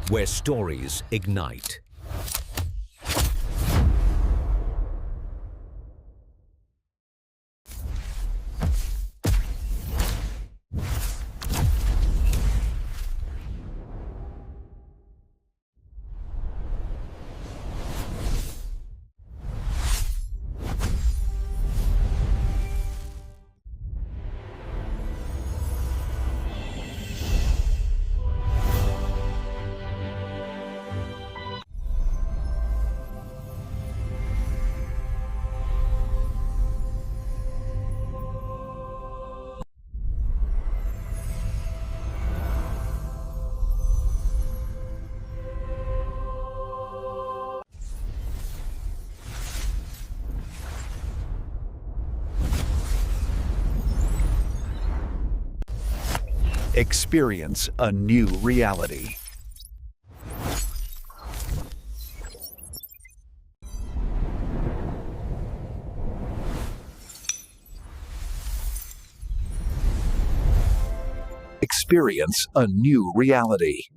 where stories ignite. Experience a new reality. Experience a new reality.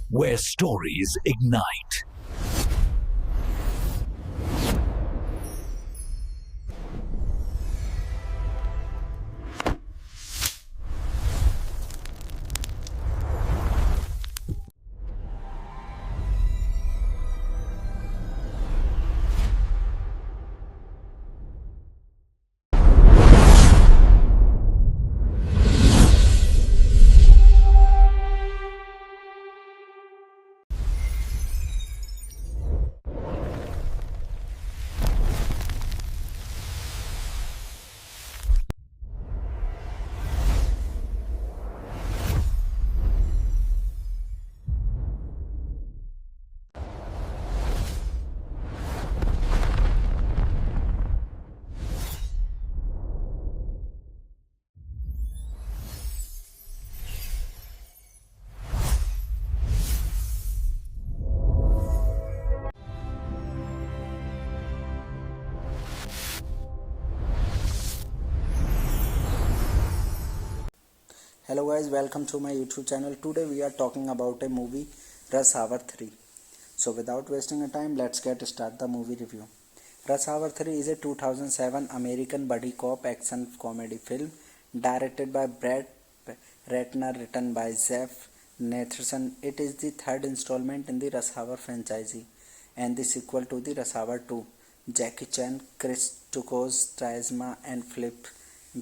Where stories ignite. Hello guys, welcome to my YouTube channel. Today we are talking about a movie, Rush Hour 3. So without wasting a time, let's get start the movie review. Rush Hour 3 is a 2007 American buddy cop action comedy film directed by Brett Ratner, written by Jeff Nathanson. It is the third installment in the Rush Hour franchise and the sequel to the Rush Hour 2. Jackie Chan, Chris Tukos, Trizma and Flip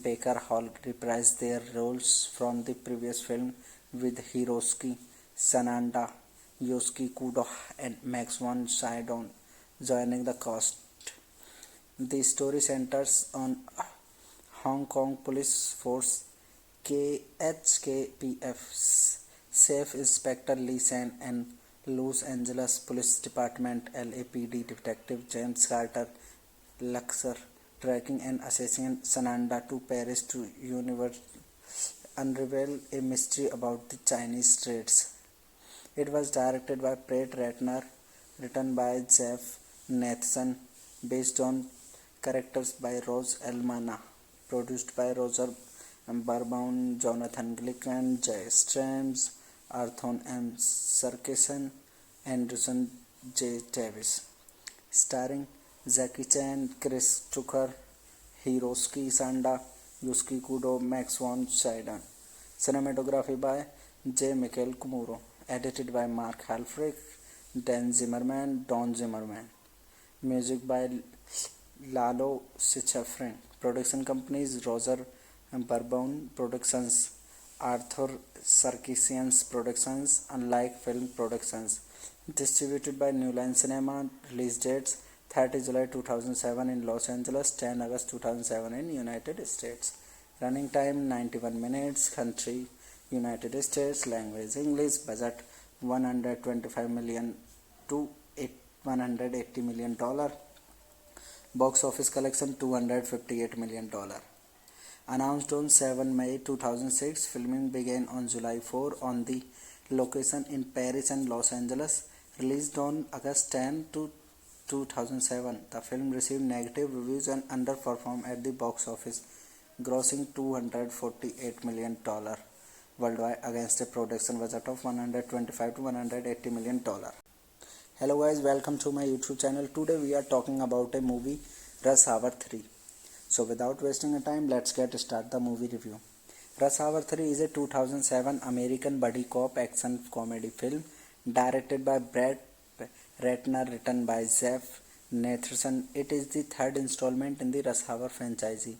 Baker Hall reprised their roles from the previous film, with Hiroshi Sanada, Yosuke Kudo and Max von Sydow joining the cast. The story centers on Hong Kong Police Force KHKPF Chief Inspector Lee San and Los Angeles Police Department LAPD Detective James Carter Luxor tracking an assassin Sananda to Paris to unravel a mystery about the Chinese trades. It was directed by Brett Ratner, written by Jeff Nathanson, based on characters by Rose Elmana, produced by Roger Barbaun, Jonathan Glick and Jay Strams, Arthur M. Sarkisian, Anderson J. Davis. Starring Jackie Chan, Chris Tucker, Hiroshi Sanda, Yusuke Kudo, Max von Sydow. Cinematography by J. Michael Kumuro. Edited by Mark Halfrich, Dan Zimmerman, Don Zimmerman. Music by Lalo Schifrin. Production companies Roger Barbaun Productions, Arthur Sarkisian's Productions, Unlike Film Productions. Distributed by New Line Cinema. Release dates 30 July 2007 in Los Angeles, 10 August 2007 in United States. Running time 91 minutes. Country United States. Language English. Budget $125 million to $180 million. Box office collection $258 million. Announced on 7 May 2006, filming began on July 4 on the location in Paris and Los Angeles. Released on August 10 to 2007, the film received negative reviews and underperformed at the box office, grossing $248 million worldwide against a production budget of $125 to $180 million. Hello guys, welcome to my YouTube channel. Today we are talking about a movie, Rush Hour 3. So without wasting time, let's get start the movie review. Rush Hour 3 is a 2007 American buddy cop action comedy film directed by Brett Ratner, written by Jeff Nathanson. It is the third installment in the Rush Hour franchise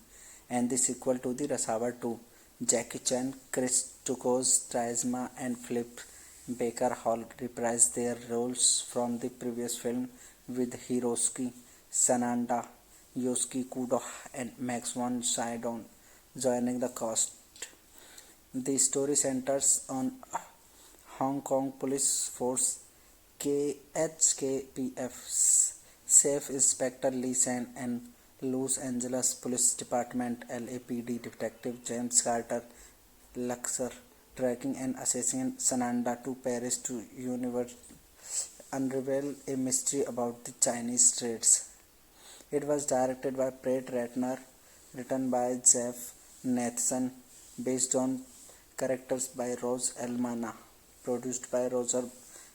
and the sequel to the Rush Hour 2. Jackie Chan, Chris Tucos, Trisma and Philip Baker Hall reprised their roles from the previous film, with Hiroshi Sanada, Yosuke Kudo and Max von Sydow joining the cast. The story centers on Hong Kong Police Force HKPF Chief Inspector Lee San and Los Angeles Police Department LAPD Detective James Carter Luxor tracking an assassin Sananda to Paris to unravel a mystery about the Chinese streets. It was directed by Brett Ratner, written by Jeff Nathanson, based on characters by Rose Elmana, produced by Roger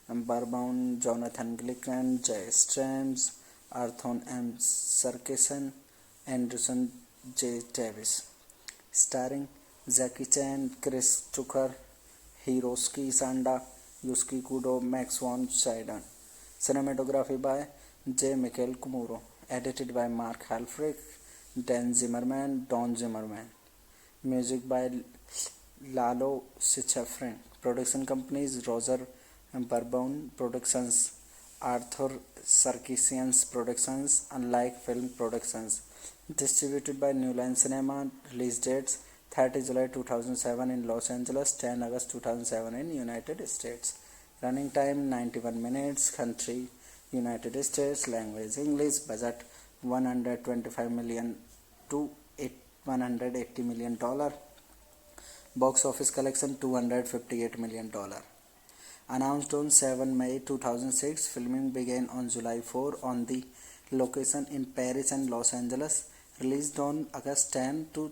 Barbaun, Jonathan Glickman, Jay Strams, Arthur M. Sarkeesian, Anderson J. Davis. Starring Jackie Chan, Chris Tucker, Hiroshi Sanda, Yosuke Kudo, Max von Sydow. Cinematography by J. Michael Kumuro. Edited by Mark Halfrich, Dan Zimmerman, Don Zimmerman. Music by Lalo Schifrin. Production companies Roger Barbaun Productions, Arthur Sarkeesian's Productions, Unlike Film Productions. Distributed by New Line Cinema. Release dates 30 July 2007 in Los Angeles, 10 August 2007 in United States. Running time 91 minutes. Country United States. Language English. Budget $125 million to $180 million. Box office collection $258 million. Announced on 7 May 2006, filming began on July 4 on the location in Paris and Los Angeles. Released on August 10 to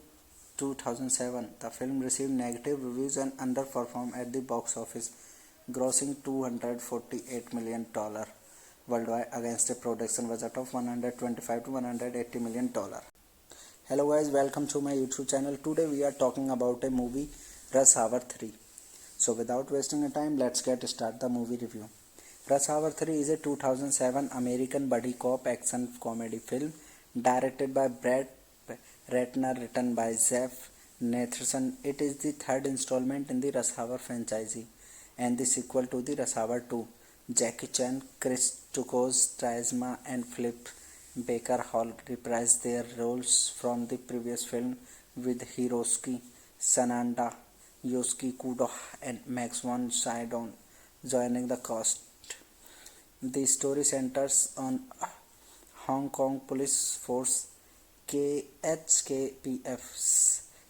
2007, the film received negative reviews and underperformed at the box office, grossing $248 million worldwide against a production budget of $125 to $180 million. Hello guys, welcome to my YouTube channel. Today we are talking about a movie, Rush Hour 3. So without wasting time, let's get start the movie review. Rush Hour 3 is a 2007 American buddy cop action comedy film directed by Brett Ratner, written by Jeff Nathanson. It is the third installment in the Rush Hour franchise and the sequel to the Rush Hour 2. Jackie Chan, Chris Tucos, Trisma and Philip Baker Hall reprised their roles from the previous film, with Hiroshi Sanada, Yosuke Kudo and Max von Sydow joining the cast. The story centers on Hong Kong Police Force HKPF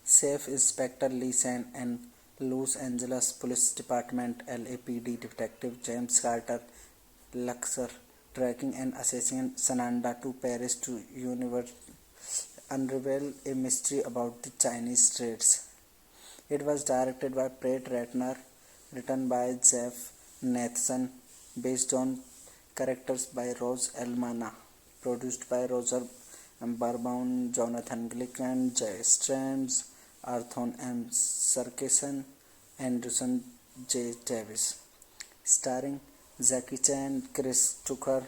Chief Inspector Lee San and Los Angeles Police Department LAPD Detective James Carter Luxor tracking an assassin Sananda to Paris to unravel a mystery about the Chinese streets. It was directed by Brett Ratner, written by Jeff Nathanson, based on characters by Rose Elmana, produced by Roger Barbaun, Jonathan Glickman, Jay Strams, Arthur M. Sarkeesian, Anderson J. Davis. Starring Jackie Chan, Chris Tucker,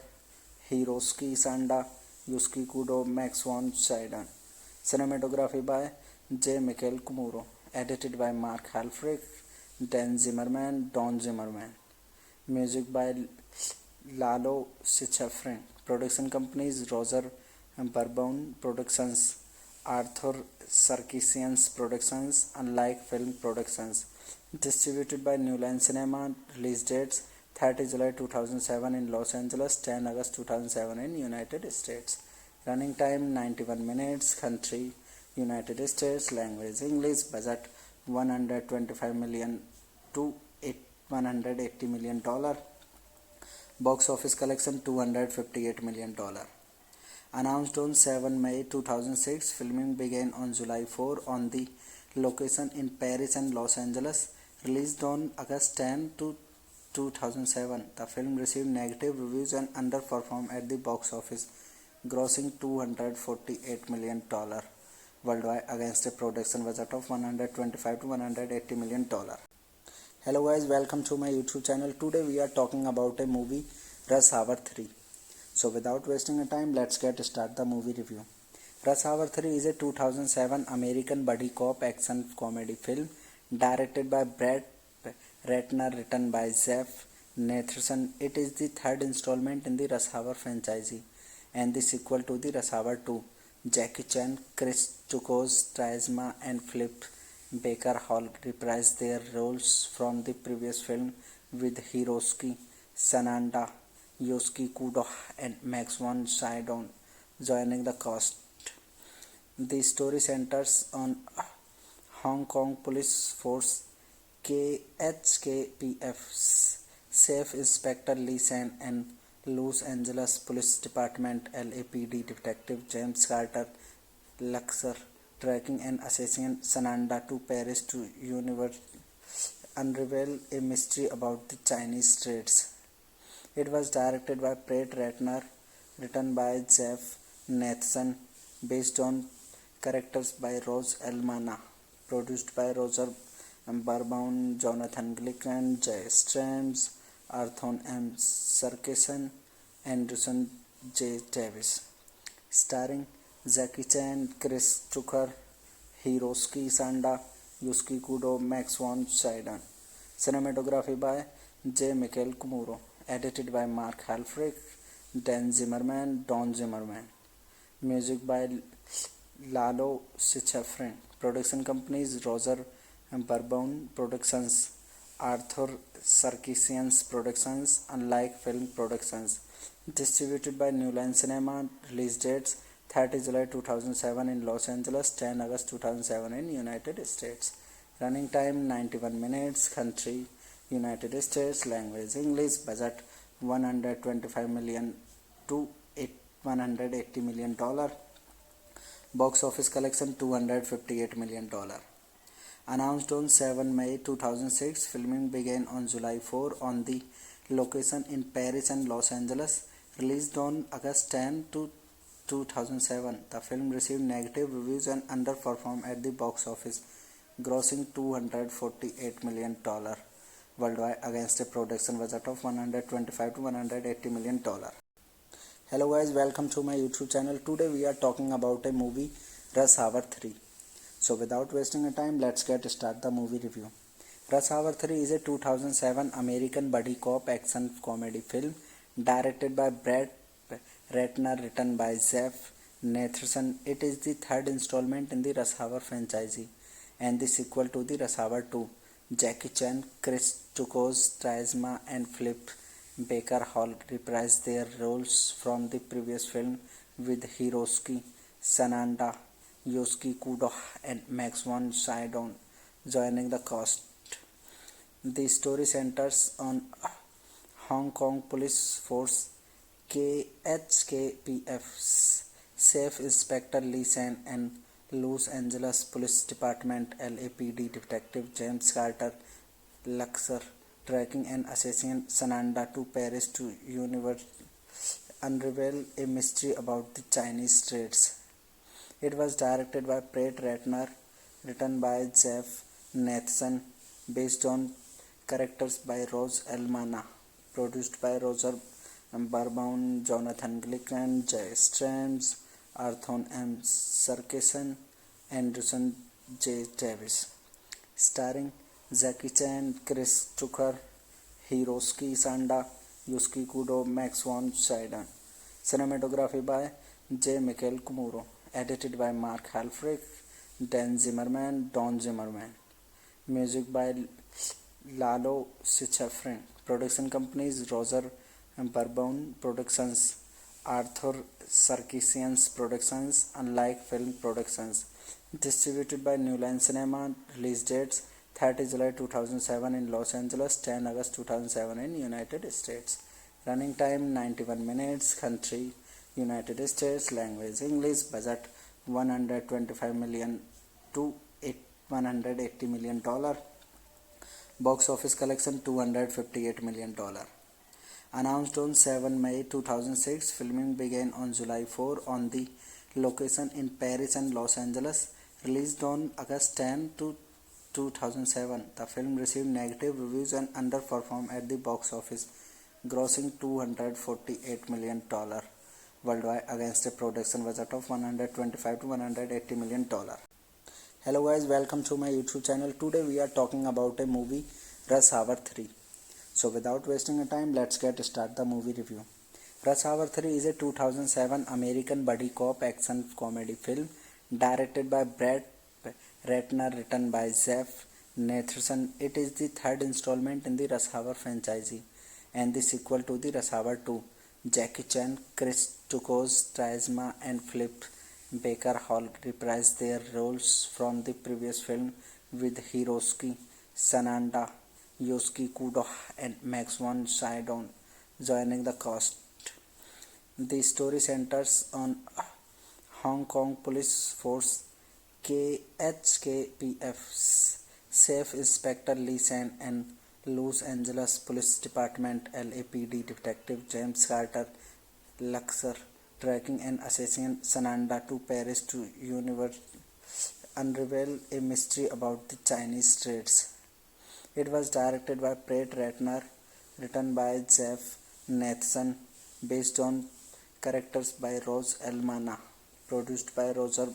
Hiroshi Sanda, Yosuke Kudo, Max von Sydow. Cinematography by J. Michael Kumuro. Edited by Mark Halfrich, Dan Zimmerman, Don Zimmerman. Music by Lalo Schifrin. Production companies Roger Barbaun Productions, Arthur Sarkeesian's Productions, Unlike Film Productions. Distributed by New Line Cinema. Release dates 30 July 2007 in Los Angeles, 10 August 2007 in United States. Running time 91 minutes. Country United States. Language English. Budget 125 million to 180 million dollar. Box office collection $258 million. Announced on 7 May 2006, filming began on July 4 on the location in Paris and Los Angeles. Released on August 10 to 2007, the film received negative reviews and underperformed at the box office, grossing $248 million worldwide against a production budget of $125 to $180 million. Hello guys, welcome to my YouTube channel. Today we are talking about a movie, Rush Hour 3. So without wasting a time, let's get start the movie review. Rush Hour 3 is a 2007 American buddy cop action comedy film directed by Brett Ratner, written by Jeff Nathanson. It is the third installment in the Rush Hour franchise and the sequel to the Rush Hour 2. Jackie Chan, Chris Chukos, Trizma and Philip Baker Hall reprised their roles from the previous film, with Hiroshi Sanada, Yosuke Kudo and Max von Sydow joining the cast. The story centers on Hong Kong Police Force HKPF Chief Inspector Lee San and Los Angeles Police Department LAPD Detective James Carter Luxor tracking an assassin Sananda to Paris to unravel a mystery about the Chinese streets. It was directed by Brett Ratner, written by Jeff Nathanson, based on characters by Rose Elmana, produced by Roger Barbaun, Jonathan Glick and Jay Strams, Arthur M. Sarkeesian, Anderson J. Davis. Starring Jackie Chan, Chris Tucker, Hiroshi Sanda, Yosuke Kudo, Max von Sydow. Cinematography by J. Michael Kumuro. Edited by Mark Halfrich, Don Zimmerman. Music by Lalo Schifrin. Production companies Roger Barbaun Productions, Arthur Sarkeesian's Productions, Unlike Film Productions. Distributed by New Line Cinema. Release dates 30 July 2007 in Los Angeles, 10 August 2007 in United States. Running time 91 minutes. Country United States. Language English. Budget 125 million to 180 million dollar. Box office collection $258 million. Announced on 7 May 2006, filming began on July 4 on the location in Paris and Los Angeles. Released on August 10 to 2007, the film received negative reviews and underperformed at the box office, grossing $248 million worldwide against a production budget of $125 to $180 million. Hello guys, welcome to my YouTube channel. Today we are talking about a movie, Rush Hour 3. So without wasting a time, let's get start the movie review. Rush Hour 3 is a 2007 American buddy cop action comedy film directed by Brett Ratner, written by Jeff Nathanson. It is the third installment in the Rush Hour franchise and the sequel to the Rush Hour 2. Jackie Chan, Chris Chukos, Trizma and Philip Baker Hall reprised their roles from the previous film, with Hiroshi Sanada, Yosuke Kudo and Max von Sydow joining the cast. The story centers on Hong Kong Police Force HKPF Chief Inspector Lee San and Los Angeles Police Department LAPD Detective James Carter Luxor tracking an assassin Sananda to Paris to unravel a mystery about the Chinese streets. It was directed by Brett Ratner, written by Jeff Nathanson, based on characters by Rose Elmana, produced by Roger Barbaun, Jonathan Glick and Jay Strams, Arthur M. Sarkeesian, Anderson J. Davis. Starring Jackie Chan, Chris Tucker, Hiroshi Sanda, Yosuke Kudo, Max von Sydow. Cinematography by J. Michael Kumuro. Edited by Mark Halfrich, Don Zimmerman. Music by Lalo Schifrin. Production companies Roger Barbaun Productions, Arthur Sarkisian's Productions, unlike film productions. Distributed by New Line Cinema. Release dates 30 July 2007 in Los Angeles, 10 August 2007 in United States. Running time 91 minutes. Country United States. Language English. Budget 125 million to 180 million dollar. Box office collection $258 million. Announced on 7 May 2006, filming began on July 4 on the location in Paris and Los Angeles. Released on August 10 to 2007, the film received negative reviews and underperformed at the box office, grossing $248 million worldwide against a production budget of $125 to $180 million. Hello guys, welcome to my YouTube channel. Today we are talking about a movie, Rush Hour 3. So without wasting a time, let's get start the movie review. Rush Hour 3 is a 2007 American buddy cop action comedy film directed by Brett Ratner, written by Jeff Nathanson. It is the third installment in the Rush Hour franchise and the sequel to the Rush Hour 2. Jackie Chan, Chris Tukos, Trizma and Flip Baker Hall reprised their roles from the previous film, with Hiroshi Sanada, Yosuke Kudo and Max von Sydow joining the cast. The story centers on Hong Kong Police Force KHKPF Chief Inspector Lee San and Los Angeles Police Department LAPD Detective James Carter Luxor tracking an assassin Sananda to Paris to unravel a mystery about the Chinese streets. It was directed by Brett Ratner, written by Jeff Nathanson, based on characters by Rose Elmana, produced by Roger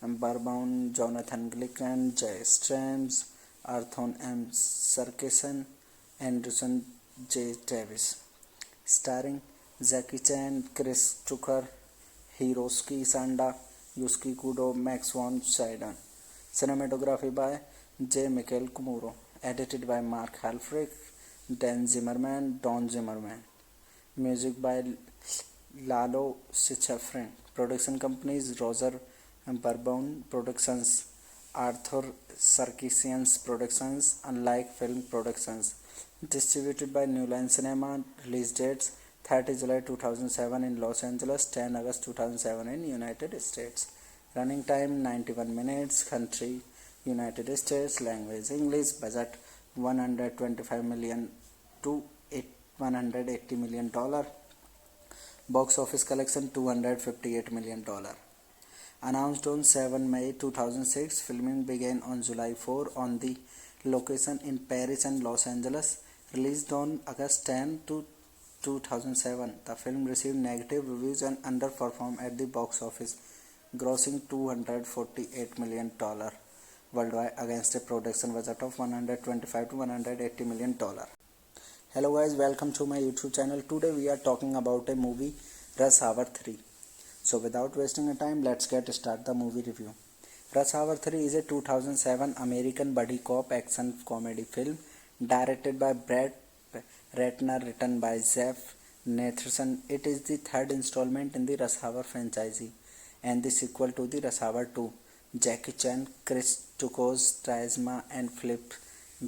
Barbaun, Jonathan Glick and Jay Strams, Arthur M. Sarkisian, Anderson J. Davis. Starring Jackie Chan, Chris Tucker, Hiroshi Sanda, Yosuke Kudo, Max von Sydow. Cinematography by J. Michael Kumuro. Edited by Mark Halfrich, Dan Zimmerman, Don Zimmerman. Music by Lalo Schifrin. Production companies Roger Barbaun Productions, Arthur Sarkisian's Productions, unlike film productions. Distributed by New Line Cinema. Release dates 30 July 2007 in Los Angeles, 10 August 2007 in United States. Running time 91 minutes. Country United States. Language English. Budget 125 million to 180 million dollar. Box office collection $258 million. Announced on 7 May 2006, filming began on July 4 on the location in Paris and Los Angeles. Released on August 10 to 2007, the film received negative reviews and underperformed at the box office, grossing $248 million worldwide against a production budget of $125 to $180 million. Hello guys, welcome to my YouTube channel. Today we are talking about a movie, Rush Hour 3. So without wasting a time, let's get start the movie review. Rush Hour 3 is a 2007 American buddy cop action comedy film directed by Brett Ratner, written by Jeff Nathanson. It is the third installment in the Rush Hour franchise and the sequel to the Rush Hour 2. Jackie Chan, Chris Tukos, Trizma and Flip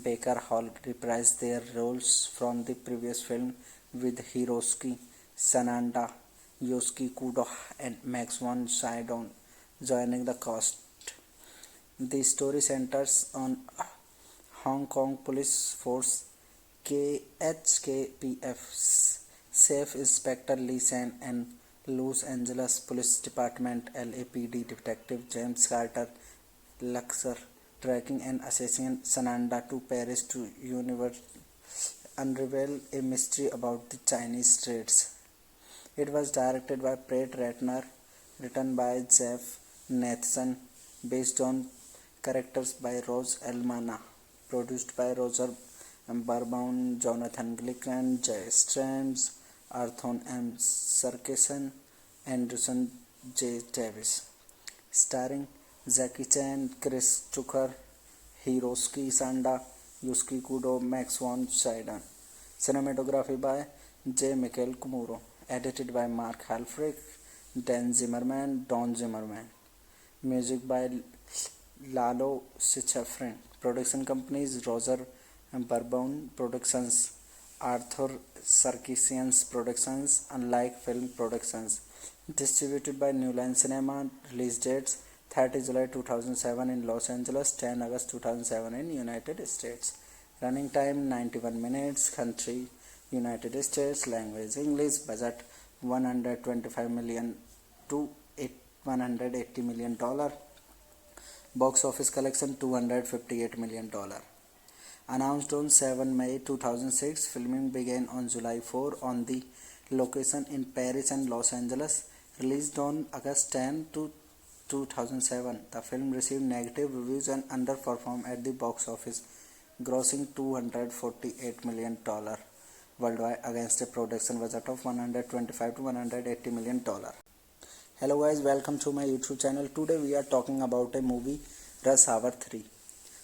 Baker Hall reprised their roles from the previous film, with Hiroshi Sanada, Yosuke Kudo and Max von Sydow joining the cast. The story centers on Hong Kong Police Force KHKPF Chief Inspector Lee San and Los Angeles Police Department LAPD Detective James Carter Luxor tracking an assassin Sananda to Paris to unravel a mystery about the Chinese streets. It was directed by Brett Ratner, written by Jeff Nathanson, based on characters by Rose Elmana, produced by Roger Barbaun, Jonathan Glick and Jay Strams, Arthur M. Sarkisian, Anderson J. Davis. Starring Jackie Chan, Chris Tucker, Hiroshi Sanda, Yosuke Kudo, Max von Sydow. Cinematography by J. Michael Kumuro. edited by Mark Halfrich, Dan Zimmerman, Don Zimmerman. Music by Lalo Schifrin. Production companies Roger Bourbon Productions, Arthur Sarkisian's Productions, Unlike Film Productions. Distributed by New Line Cinema. Release dates 30 July 2007 in Los Angeles, 10 August 2007 in United States. Running time 91 minutes. Country United States. Language English. Budget 125 million to 180 million dollar. Box office collection $258 million. Announced on 7 May 2006, filming began on July 4 on the location in Paris and Los Angeles. Released on August 10 to 2007, the film received negative reviews and underperformed at the box office, grossing $248 million worldwide against a production budget of $125 to $180 million. Hello guys, welcome to my YouTube channel. Today we are talking about a movie, Rush Hour 3.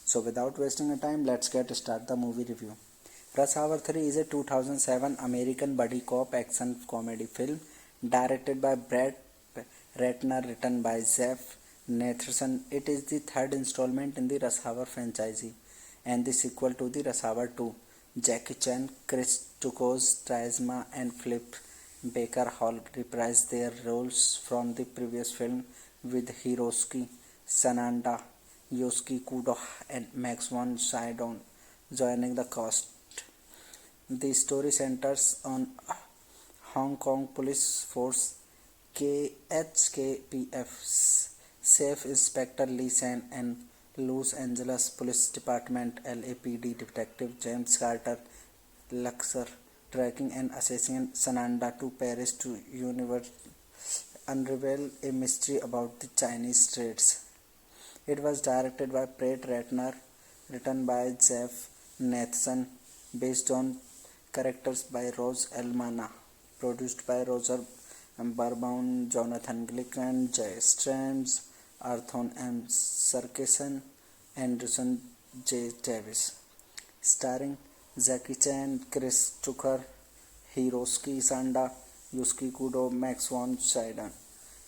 So without wasting a time, let's get started the movie review. Rush Hour 3 is a 2007 American buddy cop action comedy film directed by Brett Ratner, written by Jeff Nathanson. It is the third installment in the Rush Hour franchise and the sequel to the Rush Hour 2. Jackie Chan, Chris Tucos, Trizma and Philip Baker Hall reprised their roles from the previous film, with Hiroshi Sanada, Yosuke Kudo and Max von Sydow joining the cast. The story centers on Hong Kong Police Force KHKPF Chief Inspector Lee San and Los Angeles Police Department LAPD Detective James Carter Luxor tracking an assassin Sananda to Paris to unravel a mystery about the Chinese streets. It was directed by Brett Ratner, written by Jeff Nathanson, based on characters by Rose Elmana, produced by Roger Bourbon, Jonathan Glick and Jay Strams, Arthur M. Sarkisian, Anderson J. Davis. Starring Jackie Chan, Chris Tucker, Hiroshi Sanda, Yosuke Kudo, Max von Sydow.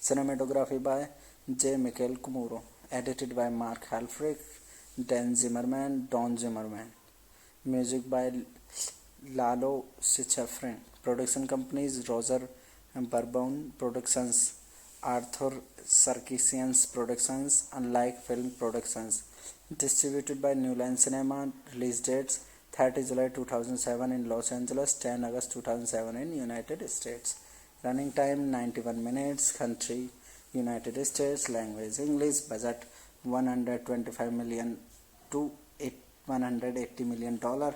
Cinematography by J. Michael Kumuro. Edited by Mark Halfrich, Dan Zimmerman, Don Zimmerman. Music by Lalo Schifrin. Production companies Roger Bourbon Productions, Arthur Sarkisian's Productions, Unlike Film Productions. Distributed by New Line Cinema. Release dates 30 July 2007 in Los Angeles, 10 August 2007 in United States. Running time 91 minutes. Country United States. Language English. Budget 125 million to 180 million dollar.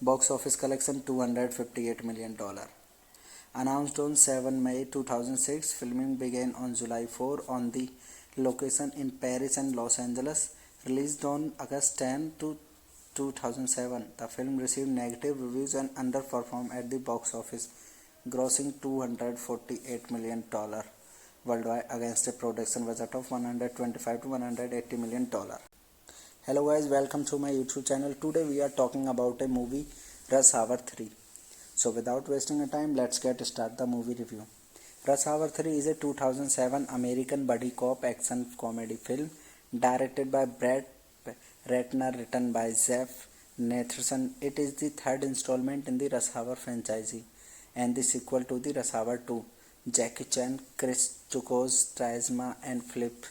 Box office collection $258 million. Announced on 7 May 2006, filming began on July 4 on the location in Paris and Los Angeles. Released on August 10 to 2007, the film received negative reviews and underperformed at the box office, grossing $248 million worldwide against a production budget of $125 to $180 million. Hello guys, welcome to my YouTube channel. Today we are talking about a movie, Rush Hour 3. So without wasting a time, let's get started the movie review. Rush Hour 3 is a 2007 American buddy cop action comedy film directed by Brett Ratner, written by Jeff Nathanson. It is the third installment in the Rush Hour franchise and the sequel to the Rush Hour 2. Jackie Chan, Chris Tucos, Trizma and Philip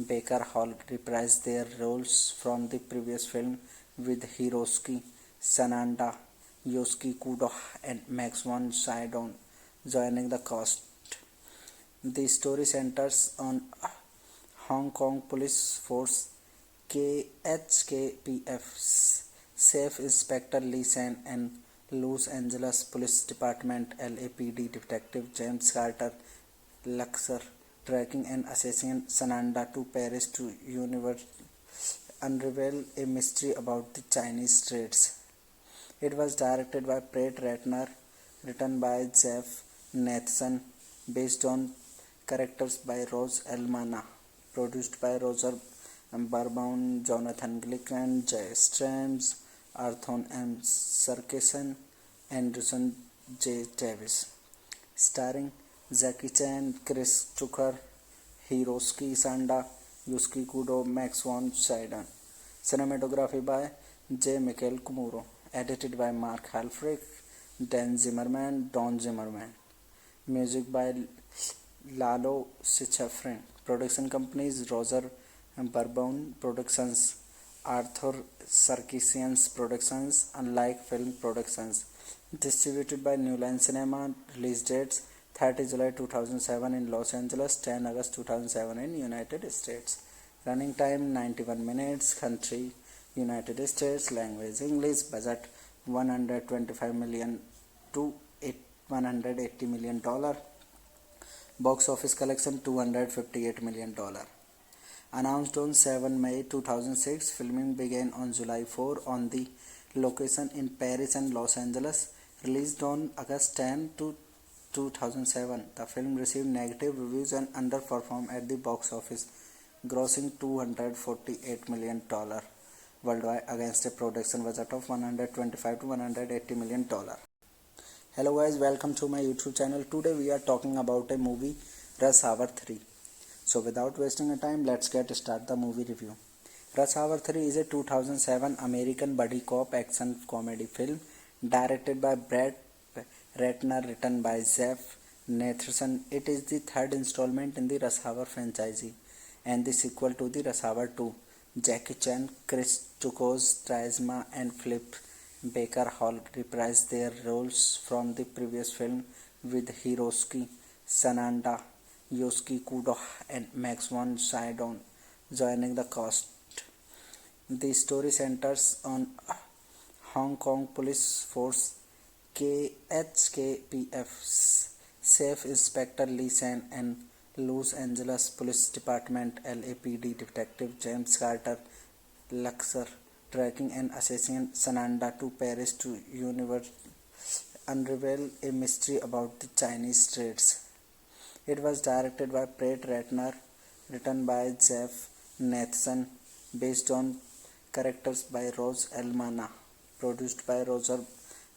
Baker Hall reprised their roles from the previous film, with Hiroshi Sanada, Yosuke Kudo and Max von Sydow joining the cast. The story centers on Hong Kong Police Force KHKPF Chief Inspector Lee San and Los Angeles Police Department LAPD Detective James Carter Luxor tracking an assassin Sananda to Paris to unravel a mystery about the Chinese streets. It was directed by Brett Ratner, written by Jeff Nathanson, based on characters by Rose Elmana, produced by Roger Bourbon, Jonathan Glick and Jay Strams, Arthur M. Sarkisian, Anderson J. Davis. starring Jackie Chan, Chris Tucker, Hiroshi Sanda, Yusuke Kudo, Max von Sydow. Cinematography by J. Michael Kumuro. Edited by Mark Halfrich, Dan Zimmerman, Don Zimmerman. Music by Lalo Schifrin. Production companies Roger Bourbon Productions, Arthur Sarkisian's Productions, Unlike Film Productions. Distributed by New Line Cinema. Release dates 30 July 2007 in Los Angeles, 10 August 2007 in United States. Running time 91 minutes. Country United States. Language English. Budget $125 million to $180 million. Box office collection $258 million. Announced on 7 May 2006, filming began on July 4 on the location in Paris and Los Angeles. Released on August 10 to 2007, the film received negative reviews and underperformed at the box office, grossing $248 million worldwide against a production budget of $125 to $180 million. Hello guys, welcome to my YouTube channel. Today we are talking about a movie, Rush Hour 3. So without wasting a time, let's get start the movie review. Rush Hour 3 is a 2007 American buddy cop action comedy film directed by Brett Ratner, written by Jeff Nathanson. It is the third installment in the Rush Hour franchise and the sequel to the Rush Hour 2. Jackie Chan, Chris Tucker, Trisma and Philip Baker Hall reprised their roles from the previous film, with Hiroshi Sanada, Yusuke Kudo and Max von Sydow joining the cast. The story centers on Hong Kong Police Force HKPF Chief Inspector Lee San and Los Angeles Police Department LAPD Detective James Carter Luxor tracking an assassin Sananda to Paris to unravel a mystery about the Chinese streets. It was directed by Brett Ratner, written by Jeff Nathanson, based on characters by Rose Elmana, produced by Roger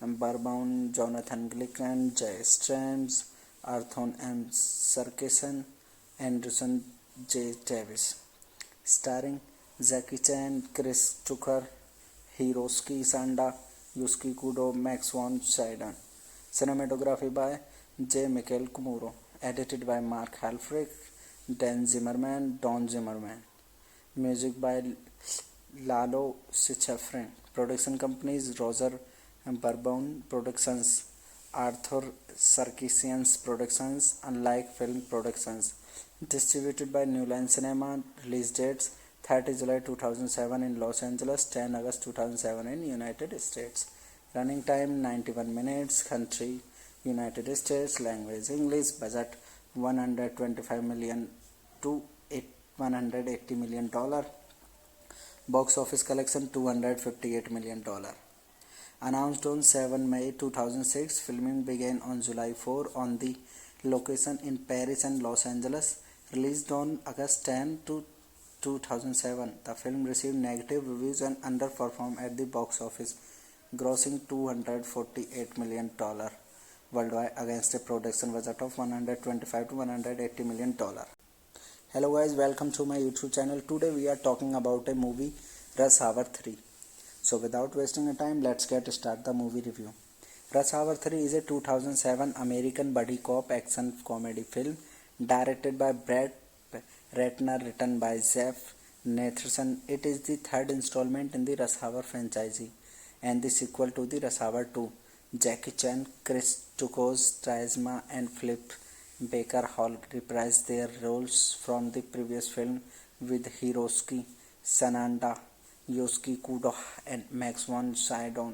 Bourbon, Jonathan Glick and Jay Strands, Arthur M. Sarkisian, Anderson J. Davis. Starring Jackie Chan, Chris Tucker, Hiroshi Sanda, Yusuke Kudo, Max von Sydow. Cinematography by J. Michael Kumuro. Edited by Mark Halfrich, Dan Zimmerman, Don Zimmerman. Music by Lalo Schifrin. Production companies Roger Bourbon Productions, Arthur Sarkisian's Productions, Unlike Film Productions. Distributed by New Line Cinema. Release dates 30 July 2007 in Los Angeles, 10 August 2007 in United States. Running time 91 minutes. Country United States. Language English. Budget $125 million to $180 million. Box office collection $258 million. Announced on 7 May 2006, filming began on July 4 on the location in Paris and Los Angeles. Released on August 10 to 2007, the film received negative reviews and underperformed at the box office, grossing $248 million worldwide against a production budget of $125 to $180 million. Hello guys, welcome to my YouTube channel. Today we are talking about a movie, Rush Hour 3. So without wasting a time, let's get start the movie review. Rush Hour 3 is a 2007 American buddy cop action comedy film directed by Brett Ratner, written by Jeff Nathanson. It is the third installment in the Rush Hour franchise and the sequel to the Rush Hour 2. Jackie Chan, Chris Tucker, Trisma and Philip Baker Hall reprised their roles from the previous film, with Hiroshi Sanada, Yusuke Kudo and Max von Sydow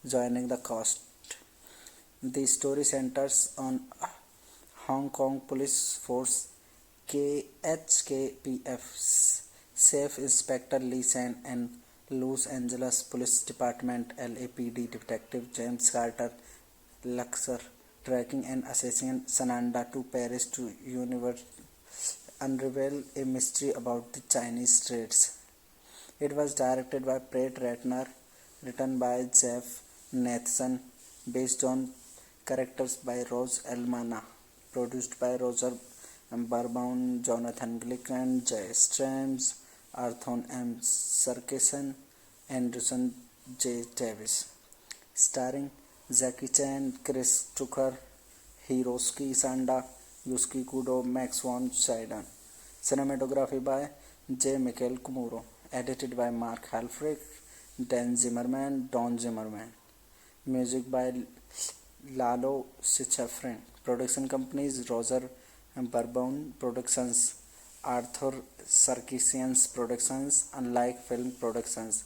joining the cast. The story centers on Hong Kong Police Force HKPF Chief Inspector Lee San and Los Angeles Police Department LAPD Detective James Carter Luxor tracking an assassin Sananda to Paris to unravel a mystery about the Chinese streets. It was directed by Brett Ratner, written by Jeff Nathanson, based on Characters by Rose Elmana. Produced by Roger Barbaun, Jonathan Glick and Jay Strams, Arthur M. Sarkisian, Anderson J. Davis. Starring Jackie Chan, Chris Tucker, Hiroshi Sanda, Yusuke Kudo, Max von Sydow. Cinematography by J. Michael Kumuro. Edited by Mark Halfrich, Dan Zimmerman, Don Zimmerman. Music by Lalo Schifrin. Production companies Roger Barbaun Productions, Arthur Sarkisian's Productions, Unlike Film Productions.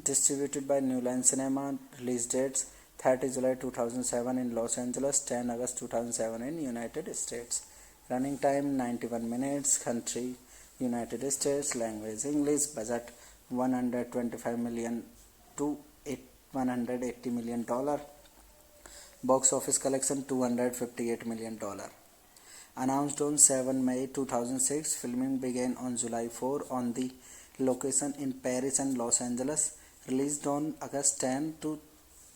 Distributed by New Line Cinema. Release dates 30 July 2007 in Los Angeles, 10 August 2007 in United States. Running time 91 minutes. Country United States. Language English. Budget $125 million to $180 million. Box office collection $258 million. Announced on 7 May 2006, filming began on July 4 on the location in Paris and Los Angeles. Released on August 10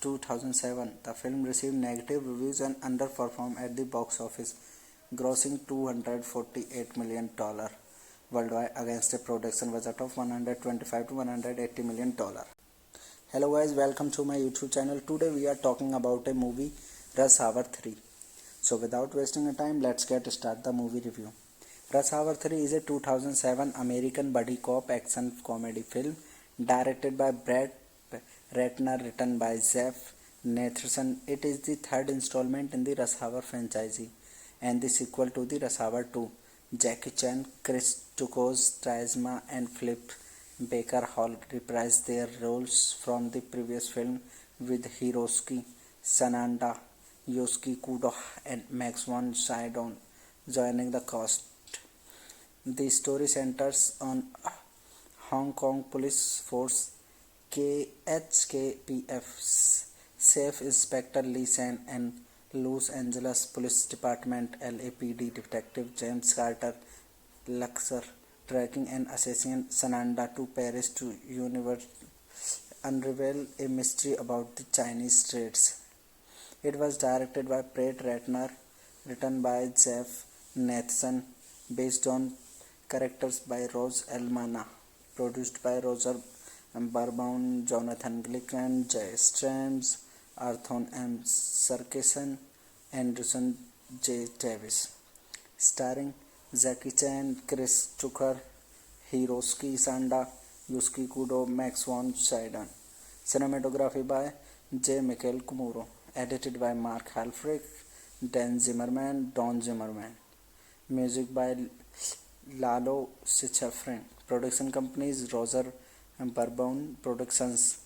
2007, the film received negative reviews and underperformed at the box office, grossing $248 million worldwide against a production budget of $125 to $180 million. Hello guys, welcome to my YouTube channel. Today we are talking about a movie, Rush Hour 3. So without wasting a time, let's get started the movie review. Rush Hour 3 is a 2007 American buddy cop action comedy film directed by Brett Ratner, written by Jeff Nathanson. It is the third installment in the Rush Hour franchise and the sequel to the Rush Hour 2. Jackie Chan, Chris Tucker, Trizma and Philip Baker Hall reprised their roles from the previous film, with Hiroshi Sanada, Yusuke Kudo and Max von Sydow joining the cast. The story centers on Hong Kong Police Force HKPF Chief Inspector Lee San and Los Angeles Police Department LAPD Detective James Carter Luxor tracking an assassin Sananda to Paris to unravel a mystery about the Chinese streets. It was directed by Brett Ratner, written by Jeff Nathanson, based on characters by Rose Elmana, produced by Roger Barbaun, Jonathan Glick and Jay Strams, Arthur M. Sarkisian, Anderson J. Davis. Starring Jackie Chan, Chris Tucker, Hiroshi Sanda, Yusuke Kudo, Max von Sydow. Cinematography by J. Michael Kumuro. Edited by Mark Halfrich, Dan Zimmerman, Don Zimmerman. Music by Lalo Schifrin. Production companies Roger Barbaun Productions,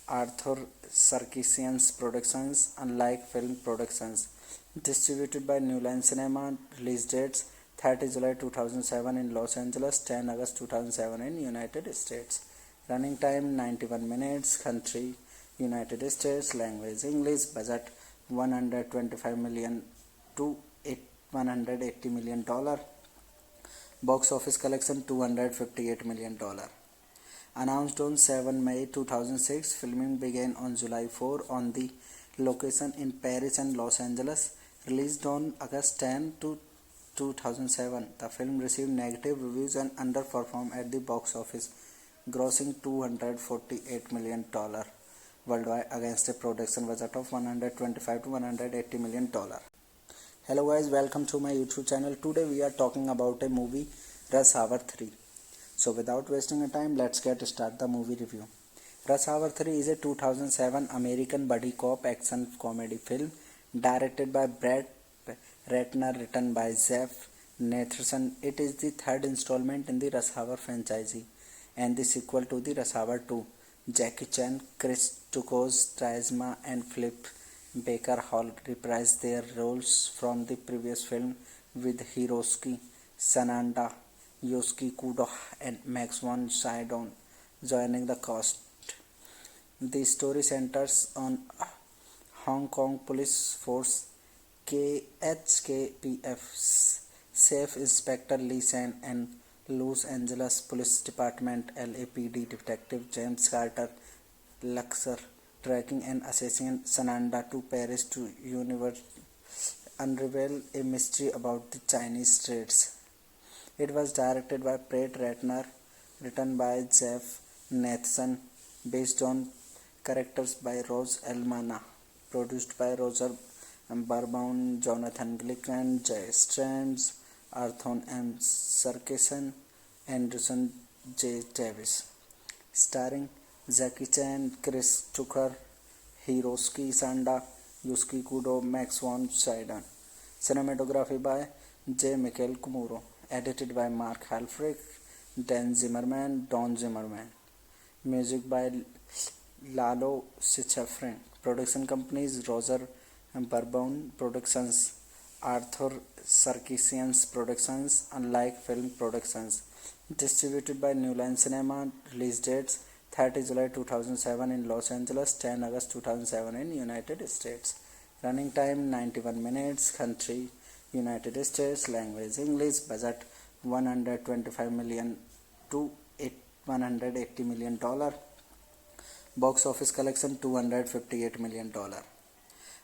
Arthur Sarkisian's Productions, Unlike Film Productions. Distributed by New Line Cinema. Release dates 30 July 2007 in Los Angeles, 10 August 2007 in United States. Running time 91 minutes. Country United States. Language English. Budget $125 million to $180 million. Box office collection $258 million. Announced on 7 May 2006, filming began on July 4 on the location in Paris and Los Angeles. Released on August 10 2007, the film received negative reviews and underperformed at the box office, grossing $248 million worldwide against a production budget of $125 to $180 million. Hello guys, welcome to my YouTube channel. Today we are talking about a movie, Rush Hour 3. So without wasting a time, let's get started the movie review. Rush Hour 3 is a 2007 American buddy cop action comedy film directed by Brett Ratner, written by Jeff Nathanson. It is the third installment in the Rush Hour franchise and the sequel to the Rush Hour 2. Jackie Chan, Chris Tucker, Trizma and Philip Baker Hall reprised their roles from the previous film, with Hiroshi Sanada, Yusuke Kudo and Max von Sydow joining the cast. The story centers on Hong Kong Police Force HKPF Chief Inspector Lee San and Los Angeles Police Department LAPD Detective James Carter Luxor tracking an assassin Sananda to Paris to unravel a mystery about the Chinese streets. It was directed by Brett Ratner, written by Jeff Nathan, based on characters by Rose Elmana, produced by Roger Barbaun, Jonathan Glick and Jay Strands, Arthur M. Sarkeesian, Anderson J. Davis. Starring Jackie Chan, Chris Tucker, Hiroshi Sanda, Yusuke Kudo, Max von Sydow. Cinematography by J. Michael Kumuro. Edited by Mark Halfrich, Dan Zimmerman, Don Zimmerman. Music by Lalo Schifrin. Production companies Roger Barbaun Productions, Arthur Sarkeesian's Productions, Unlike Film Productions. Distributed by New Line Cinema. Release dates 30 July 2007 in Los Angeles, 10 August 2007 in United States. Running time 91 minutes. Country United States. Language English. Budget $125 million to $180 million. Box office collection $258 million.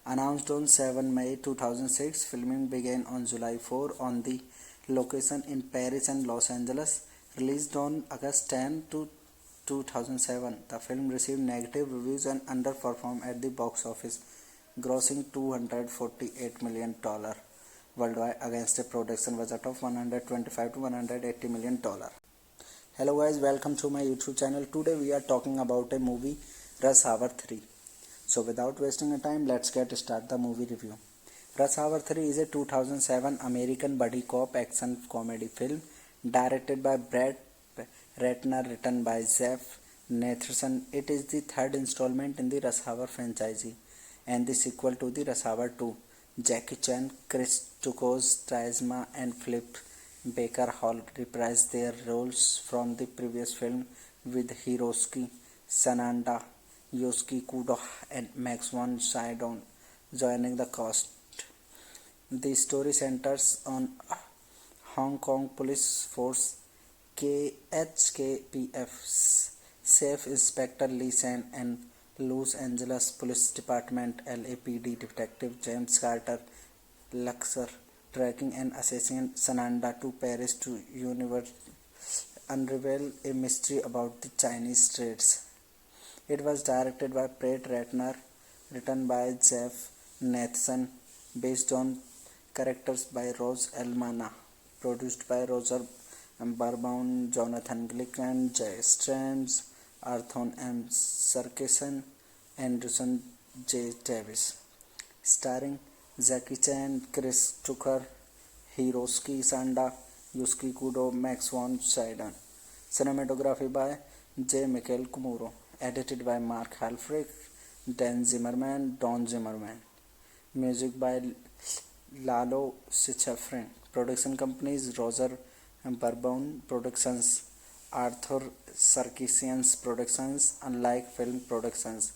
Announced on 7 May 2006, filming began on July 4 on the location in Paris and Los Angeles. Released on August 10 2007, the film received negative reviews and underperformed at the box office, grossing $248 million worldwide against a production budget of $125 to $180 million. Hello guys, welcome to my YouTube channel. Today we are talking about a movie, Rush Hour 3. So without wasting time, let's get started the movie review. Rush Hour 3 is a 2007 American buddy cop action comedy film directed by Brett Ratner, written by Jeff Nathan. It is the third installment in the Rush Hour franchise and the sequel to the Rush Hour 2. Jackie Chan, Chris Tucker, Trizma and Philip Baker Hall reprised their roles from the previous film with Hiroshi Sanada, Yusuke Kudo and Max von Sydow joining the cast. The story centers on Hong Kong Police Force HKPF Chief Inspector Lee San and Los Angeles Police Department LAPD Detective James Carter Luxor tracking an assassin Sananda to Paris to unravel a mystery about the Chinese streets. It was directed by Brett Ratner, written by Jeff Nathan, based on characters by Rose Elmana, produced by Roger Barbaun, Jonathan Glick and Jay Strands, Arthur M. Sarkeesian, Anderson J. Davis. Starring Jackie Chan, Chris Tucker, Hiroshi Sanda, Yusuke Kudo, Max von Sydow. Cinematography by J. Michael Kumuro. Edited by Mark Halfrich, Dan Zimmerman, Don Zimmerman. Music by Lalo Schifrin. Production companies Roger Barbaun Productions, Arthur Sarkeesian's Productions, Unlike Film Productions.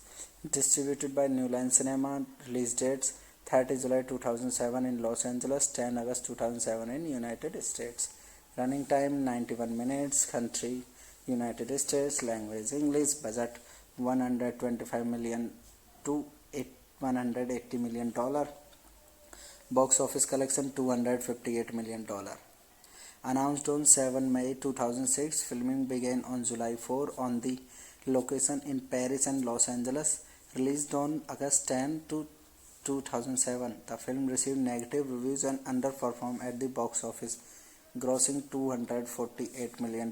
Distributed by New Line Cinema. Release dates 30 July 2007 in Los Angeles, 10 August 2007 in United States. Running time 91 minutes. Country United States. Language English. Budget $125 million to $180 million. Box office collection $258 million. Announced on 7 May 2006, filming began on July 4 on the location in Paris and Los Angeles. Released on August 10 2007, the film received negative reviews and underperformed at the box office, grossing $248 million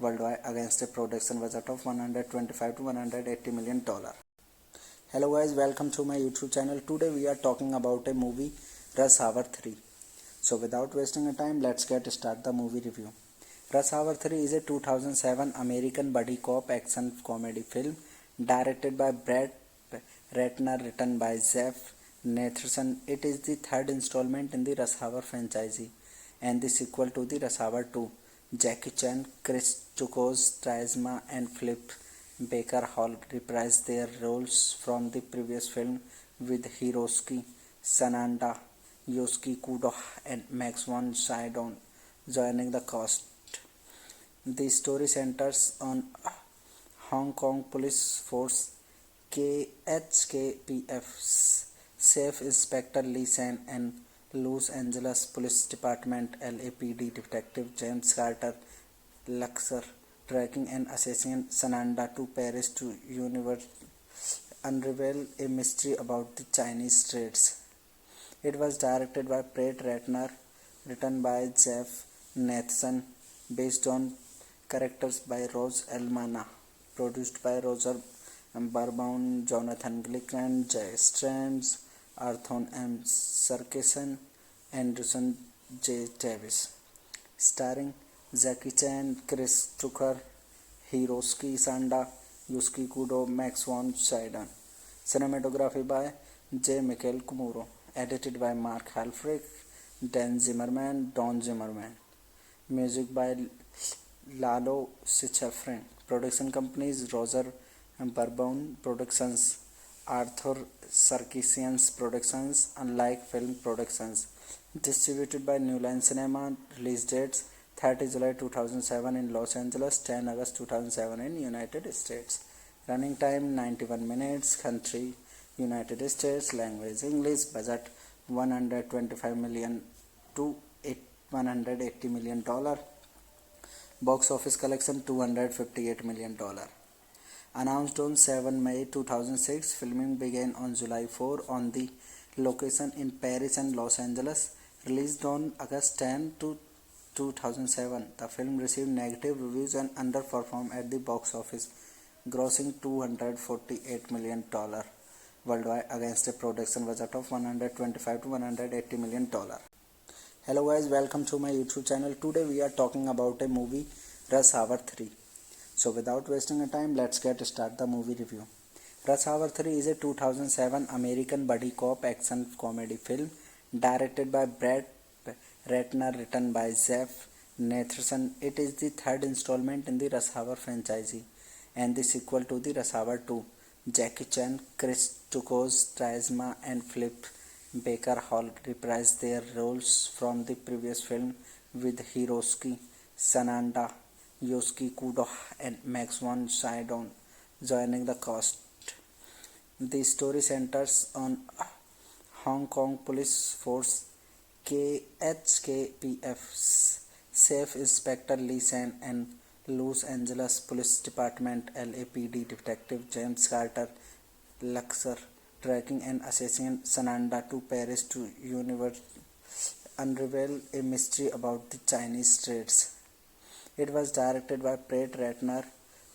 worldwide against a production budget of $125 to $180 million. Hello guys, welcome to my YouTube channel. Today we are talking about a movie, Rush Hour 3. So without wasting time, let's get started the movie review. Rush Hour 3 is a 2007 American buddy cop action comedy film directed by Brett Ratner, written by Jeff Nathan. It is the third installment in the Rush Hour franchise and the sequel to the Rush Hour 2. Jackie Chan, Chris Tucker, Trizma and Philip Baker Hall reprised their roles from the previous film with Hiroshi Sanada, Yusuke Kudo and Max von Sydow joining the cast. The story centers on Hong Kong Police Force HKPF Chief Inspector Lee San and Los Angeles Police Department LAPD Detective James Carter Luxor tracking an assassin Sananda to Paris to unravel a mystery about the Chinese streets. It was directed by Brett Ratner, written by Jeff Nathan, based on characters by Rose Elmana, produced by Roger Barbaun, Jonathan Glick and Jay Strands, Arthur M. Sarkisian, Anderson J. Davis. Starring Jackie Chan, Chris Tucker, Hiroshi Sanda, Yusuke Kudo, Max von Sydow. Cinematography by J. Michael Kumuro. Edited by Mark Halfrich, Dan Zimmerman, Don Zimmerman. Music by Lalo Schifrin. Production companies Roger Barbaun Productions, Arthur Sarkisian's Productions, Unlike Film Productions. Distributed by New Line Cinema. Release dates 30 July 2007 in Los Angeles, 10 August 2007 in United States. Running time 91 minutes. Country United States. Language English. Budget $125 million to $180 million. Box office collection $258 million. Announced on 7 May 2006, filming began on July 4 on the location in Paris and Los Angeles. Released on August 10 2007, the film received negative reviews and underperformed at the box office, grossing $248 million worldwide against a production budget of $125 to $180 million. Hello guys, welcome to my YouTube channel. Today we are talking about a movie, Rush Hour 3. So without wasting time, let's get started the movie review. Rush Hour 3 is a 2007 American buddy cop action comedy film directed by Brett Ratner, written by Jeff Nathan. It is the third installment in the Rush Hour franchise and the sequel to the Rush Hour 2. Jackie Chan, Chris Tucker, Trizma and Philip Baker Hall reprised their roles from the previous film, with Hiroshi Sanada, Yusuke Kudo and Max von Sydow joining the cast. The story centers on Hong Kong Police Force HKPF's Chief Inspector Lee San and Los Angeles Police Department LAPD Detective James Carter Luxor tracking an assassin Sananda to Paris to unravel a mystery about the Chinese streets. It was directed by Brett Ratner,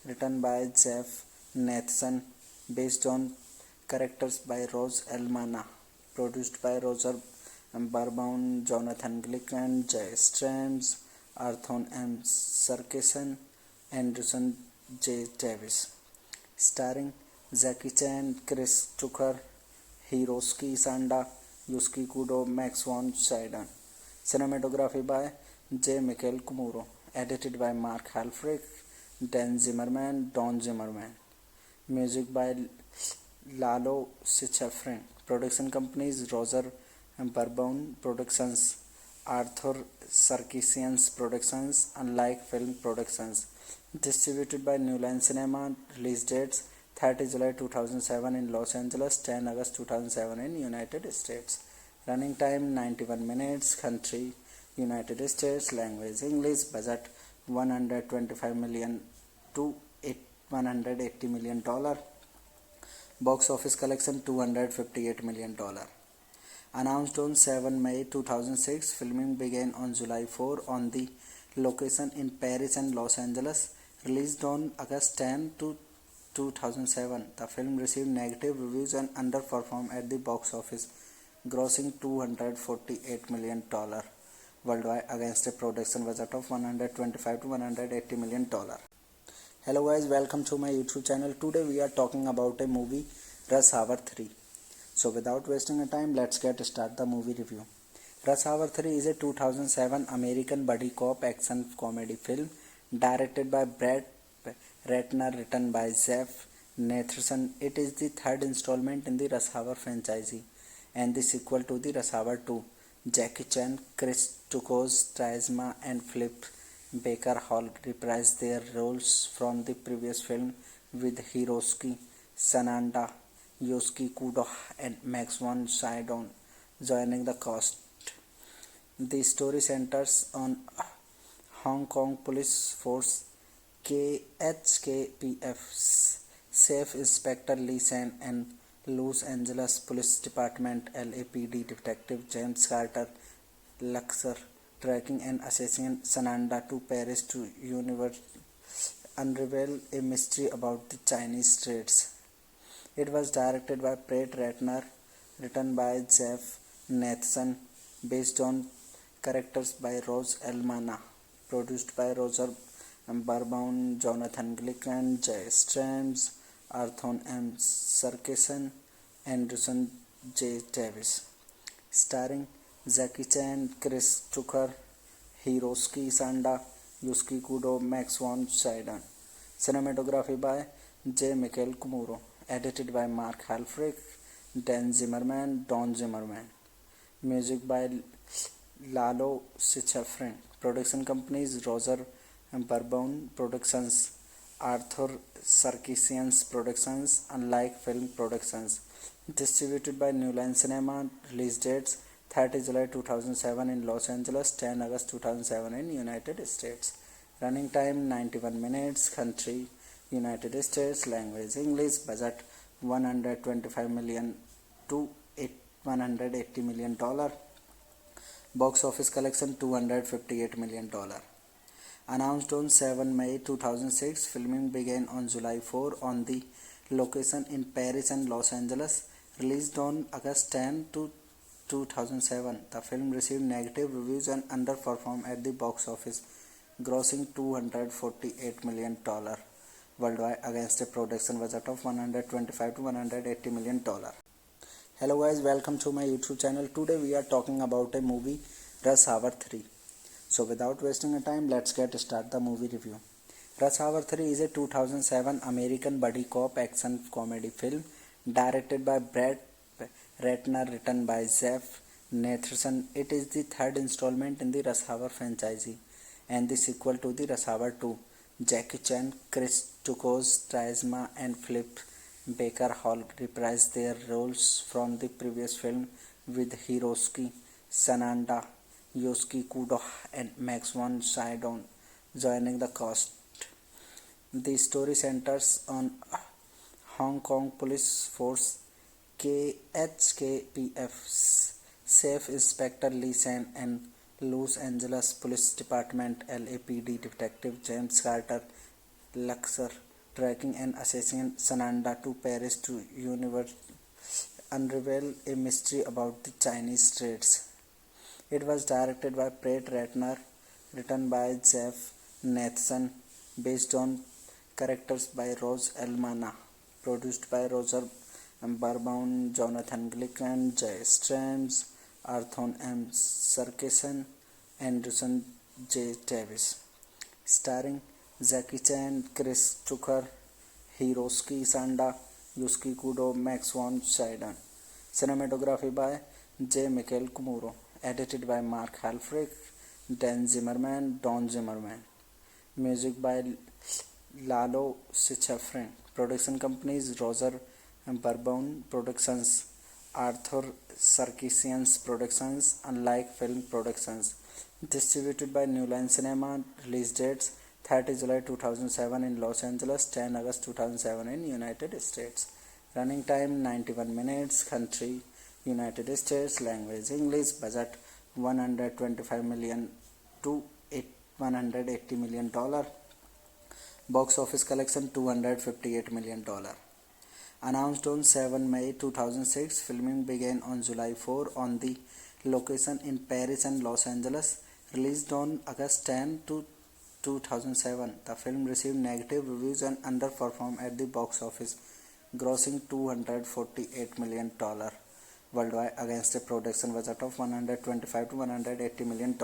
written by Jeff Nathan, based on characters by Rose Elmana, produced by Roger Barbaun, Jonathan Glick and Jay Strands, Arthur M. Sarkisian, Anderson J. Davis. Starring Jackie Chan, Chris Tucker, Hiroshi Sanda, Yusuke Kudo, Max von Sydow. Cinematography by J. Michael Kumuro. Edited by Mark Halfrich, Dan Zimmerman, Don Zimmerman. Music by Lalo Schifrin. Production companies Roger Barbaun Productions, Arthur Sarkisian's Productions, Unlike Film Productions. Distributed by New Line Cinema. Release dates 30 July 2007 in Los Angeles, 10 August 2007 in United States. Running time 91 minutes. Country United States. Language English. Budget $125 million to $180 million. Box office collection $258 million. Announced on 7 May 2006, filming began on July 4 on the location in Paris and Los Angeles. Released on August 10 2007, the film received negative reviews and underperformed at the box office, grossing $248 million worldwide against a production budget of $125 to $180 million. Hello guys, welcome to my YouTube channel. Today we are talking about a movie, Rush Hour 3. So without wasting time, let's get started the movie review. Rush Hour 3 is a 2007 American buddy cop action comedy film directed by Brett Ratner, written by Jeff Nathan. It is the third installment in the Rush Hour franchise and the sequel to the Rush Hour 2. Jackie Chan, Chris Tucker, Trizma and Philip Baker Hall reprised their roles from the previous film, with Hiroshi Sanada, Yosuke Kudo, and Max von Sydow joining the cast. The story centers on Hong Kong Police Force KHKPF's Chief Inspector Lee San and Los Angeles Police Department LAPD Detective James Carter Luxor tracking an assassin Sananda to Paris to unravel a mystery about the Chinese streets. It was directed by Brett Ratner, written by Jeff Nathan, based on characters by Rose Elmana, produced by Roger Barbaun, Jonathan Glick and Jay Strams, Arthur M. Sarkisian, Anderson J. Davis. Starring Jackie Chan, Chris Tucker, Hiroshi Sanda, Yusuke Kudo, Max von Sydow. Cinematography by J. Michael Kumuro. Edited by Mark Halfrich, Dan Zimmerman, Don Zimmerman. Music by Lalo Schifrin. Production companies Roger Barbaun Productions, Arthur Sarkisian's Productions, Unlike Film Productions. Distributed by New Line Cinema. Release dates 30 July 2007 in Los Angeles, 10 August 2007 in United States. Running time 91 minutes. Country United States. Language English. Budget $125 million to $180 million. Box office collection $258 million. Announced on 7 May 2006, filming began on July 4 on the location in Paris and Los Angeles. Released on August 10 to 2007, the film received negative reviews and underperformed at the box office, grossing $248 million worldwide against a production budget of $125 to $180 million. Hello guys, welcome to my YouTube channel. Today we are talking about a movie, Rush Hour 3. So without wasting time, let's get start the movie review. Rush Hour 3 is a 2007 American buddy cop action comedy film directed by Brett Ratner, written by Jeff Nathan. It is the third installment in the Rush Hour franchise and the sequel to the Rush Hour 2. Jackie Chan, Chris Tucker, Trisma and Philip Baker Hall reprised their roles from the previous film with Hiroshi Sanada, Yosuke Kudo and Max von Sydow joining the cast. The story centers on Hong Kong Police Force KHKPF's Chief Inspector Lee San and Los Angeles Police Department LAPD Detective James Carter Luxor tracking an assassin Sananda to Paris to unravel a mystery about the Chinese streets. It was directed by Brett Ratner, written by Jeff Nathan, based on characters by Rose Elmana, produced by Roger Barbaun, Jonathan Glick and Jay Strams, Arthur M. Sarkisian, Anderson J. Davis. Starring Jackie Chan, Chris Tucker, Hiroshi Sanda, Yusuke Kudo, Max von Sydow. Cinematography by J. Michael Kumuro. Edited by Mark Halfrich, Dan Zimmerman, Don Zimmerman. Music by Lalo Schifrin. Production companies Roger Barbaun Productions, Arthur Sarkisian's Productions, Unlike Film Productions. Distributed by New Line Cinema. Release dates 30 July 2007 in Los Angeles, 10 August 2007 in United States. Running time 91 minutes. Country United States. Language English. Budget $125 million to $180 million. Box office collection $258 million. Announced on 7 May 2006, filming began on July 4 on the location in Paris and Los Angeles. Released on August 10 to 2007, the film received negative reviews and underperformed at the box office, grossing $248 million worldwide against a production budget of $125 to $180 million.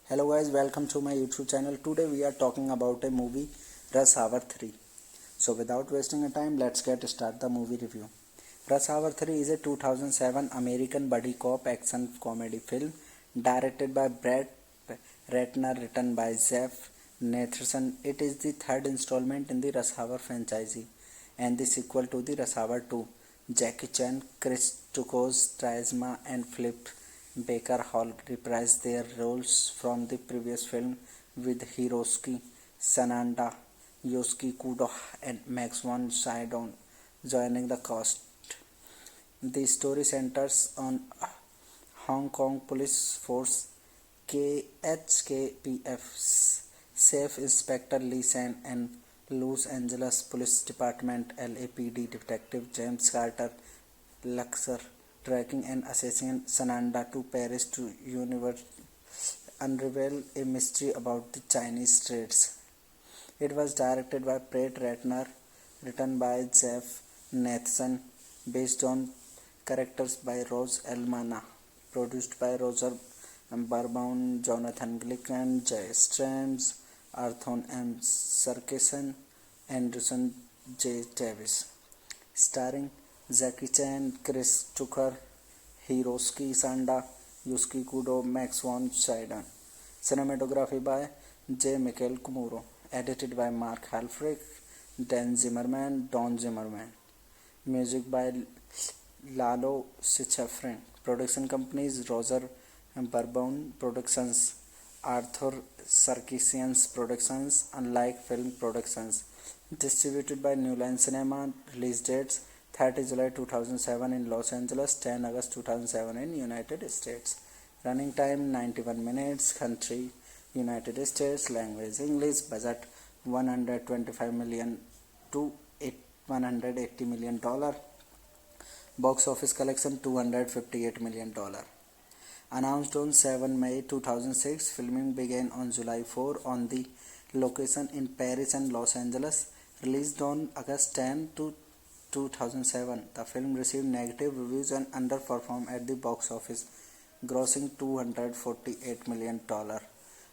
Hello guys, welcome to my YouTube channel. Today we are talking about a movie, Rush Hour 3. So without wasting time, let's get start the movie review. Rush Hour 3 is a 2007 American buddy cop action comedy film directed by Brett Ratner, written by Jeff Nathan. It is the third installment in the Rush Hour franchise and the sequel to the Rush Hour 2. Jackie Chan, Chris Tucos, Trisma, and Philip Baker Hall reprised their roles from the previous film with Hiroshi Sanada, Yosuke Kudo, and Max von Sydow joining the cast. The story centers on Hong Kong Police Force KHKPF's Chief Inspector Lee San and Los Angeles Police Department LAPD Detective James Carter Luxor tracking and assassin Sananda to Paris to unravel a mystery about the Chinese trades. It was directed by Brett Ratner, written by Jeff Nathan, based on characters by Rose Elmana, produced by Roger Barbaun, Jonathan Glick and Jay Strams, Arthur M. Sarkeesian, Anderson J. Davis. Starring Jackie Chan, Chris Tucker, Hiroshi Sanda, Yusuke Kudo, Max von Sydow. Cinematography by J. Michael Kumuro. Edited by Mark Halfrich, Dan Zimmerman, Don Zimmerman. Music by Lalo Schifrin. Production companies Roger Barbaun Productions, Arthur Sarkeesian's Productions, Unlike Film Productions. Distributed by New Line Cinema. Release dates 30 July 2007 in Los Angeles, 10 August 2007 in United States. Running time 91 minutes. Country United States. Language English. Budget $125 million to $180 million. Box office collection $258 million. Announced on 7 May 2006, filming began on July 4 on the location in Paris and Los Angeles. Released on August 10 to 2007, the film received negative reviews and underperformed at the box office, grossing $248 million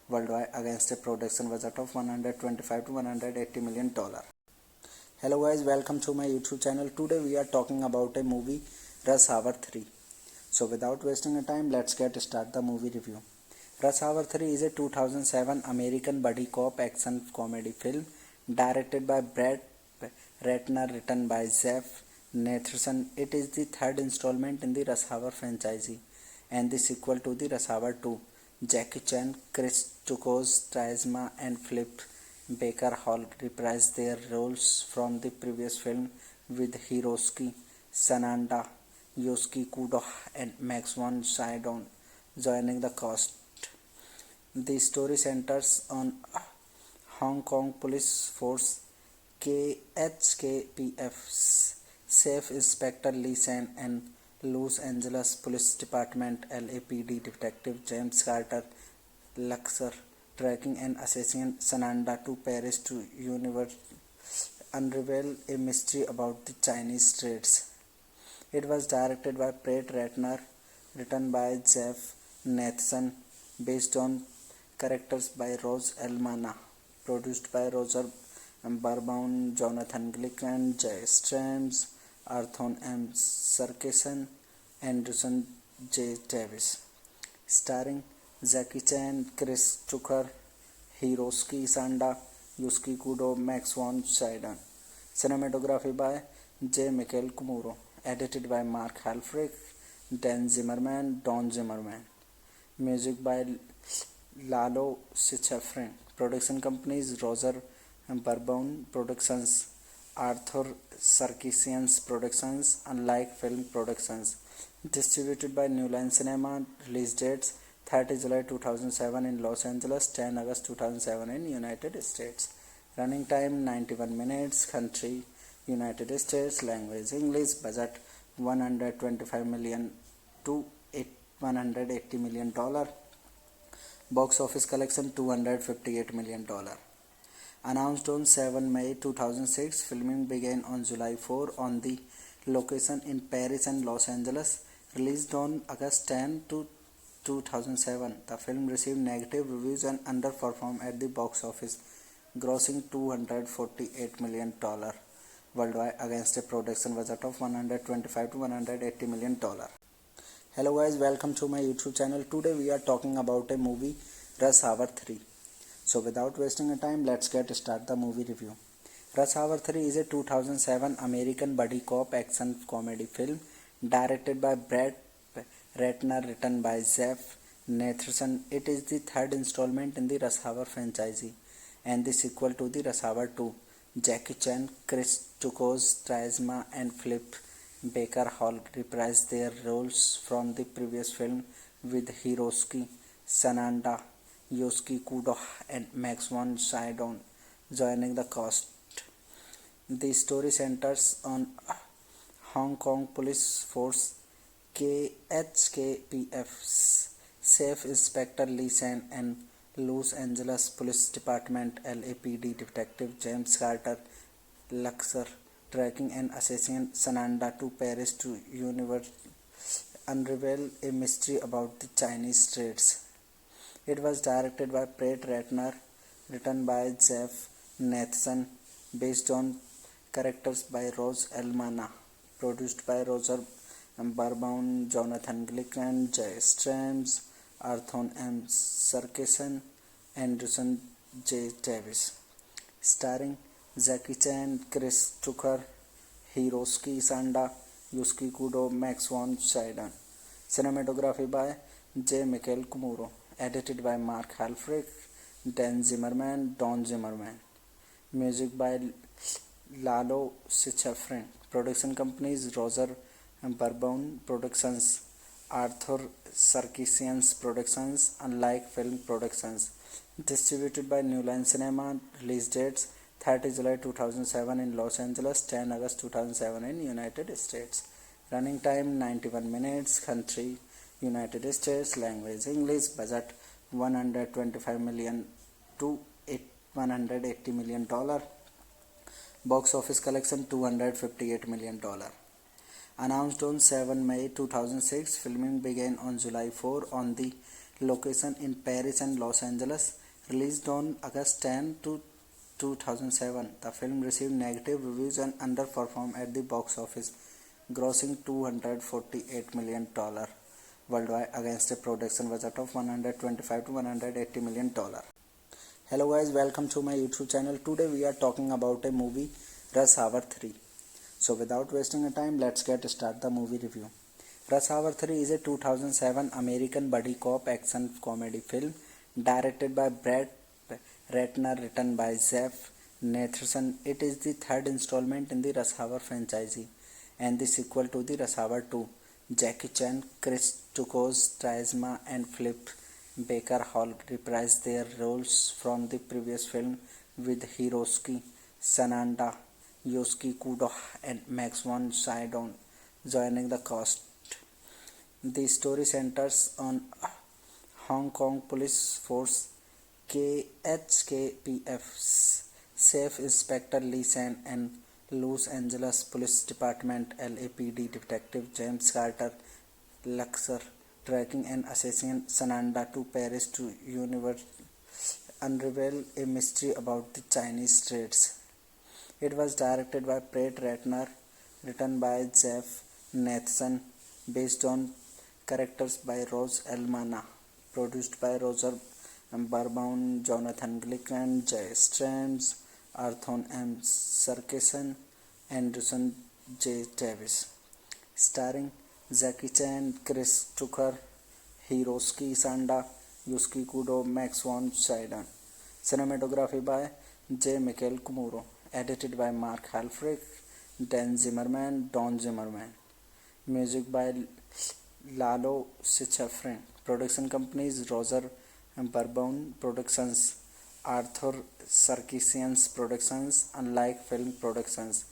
worldwide against a production budget of $125 to $180 million. Hello guys, welcome to my YouTube channel. Today we are talking about a movie, Rush Hour 3. So without wasting time, let's get start the movie review. Rush Hour 3 is a 2007 American buddy cop action comedy film directed by Brett Ratner, written by Jeff Nathan. It is the third installment in the Rush Hour franchise and the sequel to the Rush Hour 2. Jackie Chan, Chris Tucos, Trisma, and Philip Baker Hall reprised their roles from the previous film with Hiroshi Sanada, Yosuke Kudo, and Max von Sydow joining the cast. The story centers on Hong Kong Police Force KHKPF's Chief Inspector Lee San and Los Angeles Police Department LAPD Detective James Carter Luxor tracking and assassin Sananda to Paris to unravel a mystery about the Chinese trades. It was directed by Brett Ratner, written by Jeff Nathan, based on characters by Rose Elmana, produced by Roger Barbaun, Jonathan Glick and Jay Strams, Arthur M. Sarkeesian, Anderson J. Davis. Starring Jackie Chan, Chris Tucker, Hiroshi Sanda, Yusuke Kudo, Max von Sydow. Cinematography by J. Michael Kumuro. Edited by Mark Halfrich, Dan Zimmerman, Don Zimmerman. Music by Lalo Schifrin. Production companies Roger Barbaun Productions, Arthur Sarkeesian's Productions, Unlike Film Productions. Distributed by New Line Cinema. Release dates 30 July 2007 in Los Angeles, 10 August 2007 in United States. Running time 91 minutes. Country United States. Language English. Budget $125 million to $180 million. Box office collection $258 million. Announced on 7 May 2006, filming began on July 4 on the location in Paris and Los Angeles. Released on August 10 to 2007, the film received negative reviews and underperformed at the box office, grossing $248 million worldwide against a production budget of $125 to $180 million. Hello guys, welcome to my YouTube channel. Today we are talking about a movie, Rush Hour 3. So without wasting time, let's get start the movie review. Rush Hour 3 is a 2007 American buddy cop action comedy film directed by Brett Ratner, written by Jeff Nathanson. It is the third installment in the Rush Hour franchise and the sequel to the Rush Hour 2. Jackie Chan, Chris Tukos, Trizma, and Philip Baker Hall reprised their roles from the previous film, with Hiroshi Sanada, Yosuke Kudo, and Max von Sydow joining the cast. The story centers on Hong Kong Police Force KHKPF's Chief Inspector Lee San and Los Angeles Police Department LAPD Detective James Carter Luxor tracking an assassin Sananda to Paris to unravel a mystery about the Chinese trades. It was directed by Brett Ratner, written by Jeff Nathanson, based on characters by Rose Elmana, produced by Roger Barbaun, Jonathan Glick, and Jay Strams, Arthur M. Sarkeesian, Anderson J. Davis. Starring Jackie Chan, Chris Tucker, Hiroshi Sanda, Yusuke Kudo, Max von Sydow. Cinematography by J. Michael Kumuro. Edited by Mark Halfrich, Dan Zimmerman, Don Zimmerman. Music by Lalo Schifrin. Production companies Roger Barbaun Productions, Arthur Sarkeesian's Productions, Unlike Film Productions. Distributed by New Line Cinema. Release dates 30 July 2007 in Los Angeles, 10 August 2007 in United States. Running time 91 minutes. Country United States. Language English. Budget $125 million to $180 million. Box office collection $258 million. Announced on 7 May 2006, filming began on July 4 on the location in Paris and Los Angeles. Released on August 10 to 2007, the film received negative reviews and underperformed at the box office, grossing $248 million worldwide against a production budget of $125 to $180 million. Hello guys, welcome to my YouTube channel. Today we are talking about a movie, Rush Hour 3. So without wasting time, let's get started the movie review. Rush Hour 3 is a 2007 American buddy cop action comedy film directed by Brett Ratner, written by Jeff Nathanson. It is the third installment in the Rush Hour franchise and the sequel to the Rush Hour 2. Jackie Chan, Chris Tukos, Trizma, and Philip Baker Hall reprised their roles from the previous film, with Hiroshi Sanada, Yosuke Kudo, and Max von Sydow joining the cast. The story centers on Hong Kong Police Force KHKPF's Chief Inspector Lee San and Los Angeles Police Department LAPD Detective James Carter Luxor tracking an assassin Sananda to Paris to unravel a mystery about the Chinese trades. It was directed by Brett Ratner, written by Jeff Nathanson, based on characters by Rose Elmana, produced by Roger Barbaun, Jonathan Glick, and Jay Strams, Arthur M. Sarkeesian, Anderson J. Davis. Starring Jackie Chan, Chris Tucker, Hiroshi Sanda, Yusuke Kudo, Max von Sydow. Cinematography by J. Michael Kumuro. Edited by Mark Halfrich, Dan Zimmerman, Don Zimmerman. Music by Lalo Schifrin. Production companies Roger Barbaun Productions, Arthur Sarkeesian's Productions, Unlike Film Productions.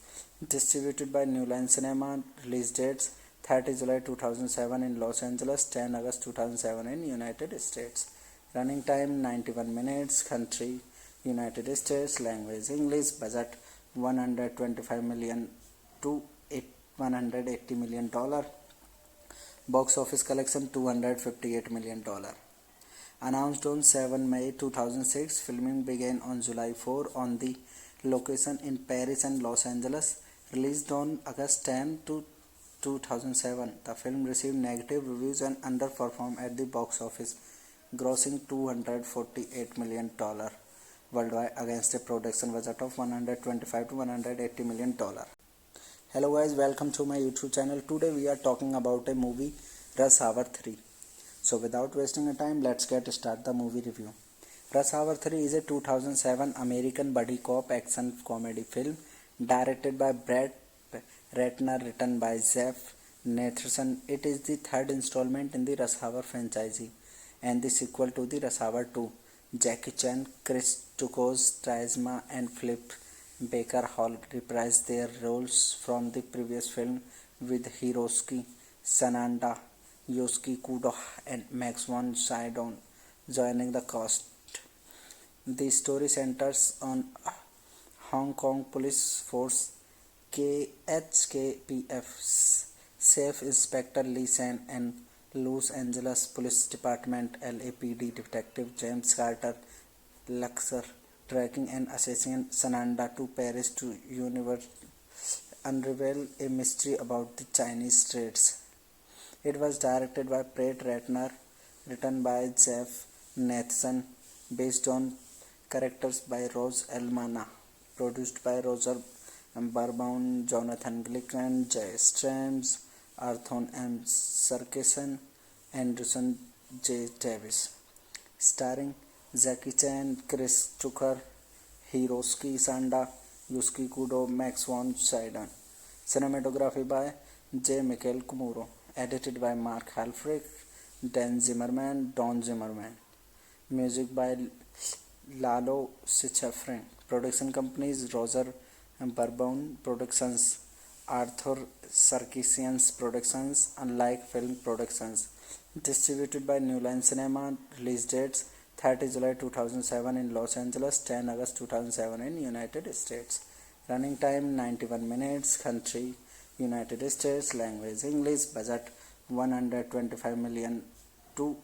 Distributed by New Line Cinema. Release dates 30 July 2007 in Los Angeles, 10 August 2007 in United States. Running time 91 minutes. Country United States. Language English. Budget $125 million to $180 million. Box office collection $258 million. Announced on 7 May 2006, filming began on July 4 on the location in Paris and Los Angeles. Released on August 10 to 2007, the film received negative reviews and underperformed at the box office, grossing $248 million worldwide against a production budget of 125 to 180 million dollar. Hello guys, welcome to my YouTube channel. Today we are talking about a movie Rush Hour 3. So without wasting a time, let's get start the movie review. Rush Hour 3 is a 2007 American buddy cop action comedy film directed by Brad Ratner, written by Jeff Nathanson. It is the third installment in the Rush Hour franchise and the sequel to the Rush Hour 2. Jackie Chan, Chris Tukos, Trizma and Flip Baker Hall reprised their roles from the previous film, with Hiroshi Sanada, Yosuke Kudo and Max von Sydow joining the cast. The story centers on Hong Kong Police Force KHKPF Chief Inspector Lee San and Los Angeles Police Department LAPD Detective James Carter Luxor tracking an assassin Sananda to Paris to unravel a mystery about the Chinese streets. It was directed by Brett Ratner, written by Jeff Nathanson, based on characters by Rose Elmana, produced by Roger Barbaun, Jonathan Glick and Jay Strams, Arthur M. Sarkeesian, Anderson J. Davis. Starring Jackie Chan, Chris Tucker, Hiroshi Sanda, Yosuke Kudo, Max von Sydow. Cinematography by J. Michael Kumuro. Edited by Mark Halfrich, Dan Zimmerman, Don Zimmerman. Music by Lalo Schifrin. Production companies Roger Barbaun Productions, Arthur Sarkeesian's Productions, Unlike Film Productions. Distributed by New Line Cinema. Release dates 30 July 2007 in Los Angeles, 10 August 2007 in United States. Running time 91 minutes. Country United States. Language English. Budget 125 million to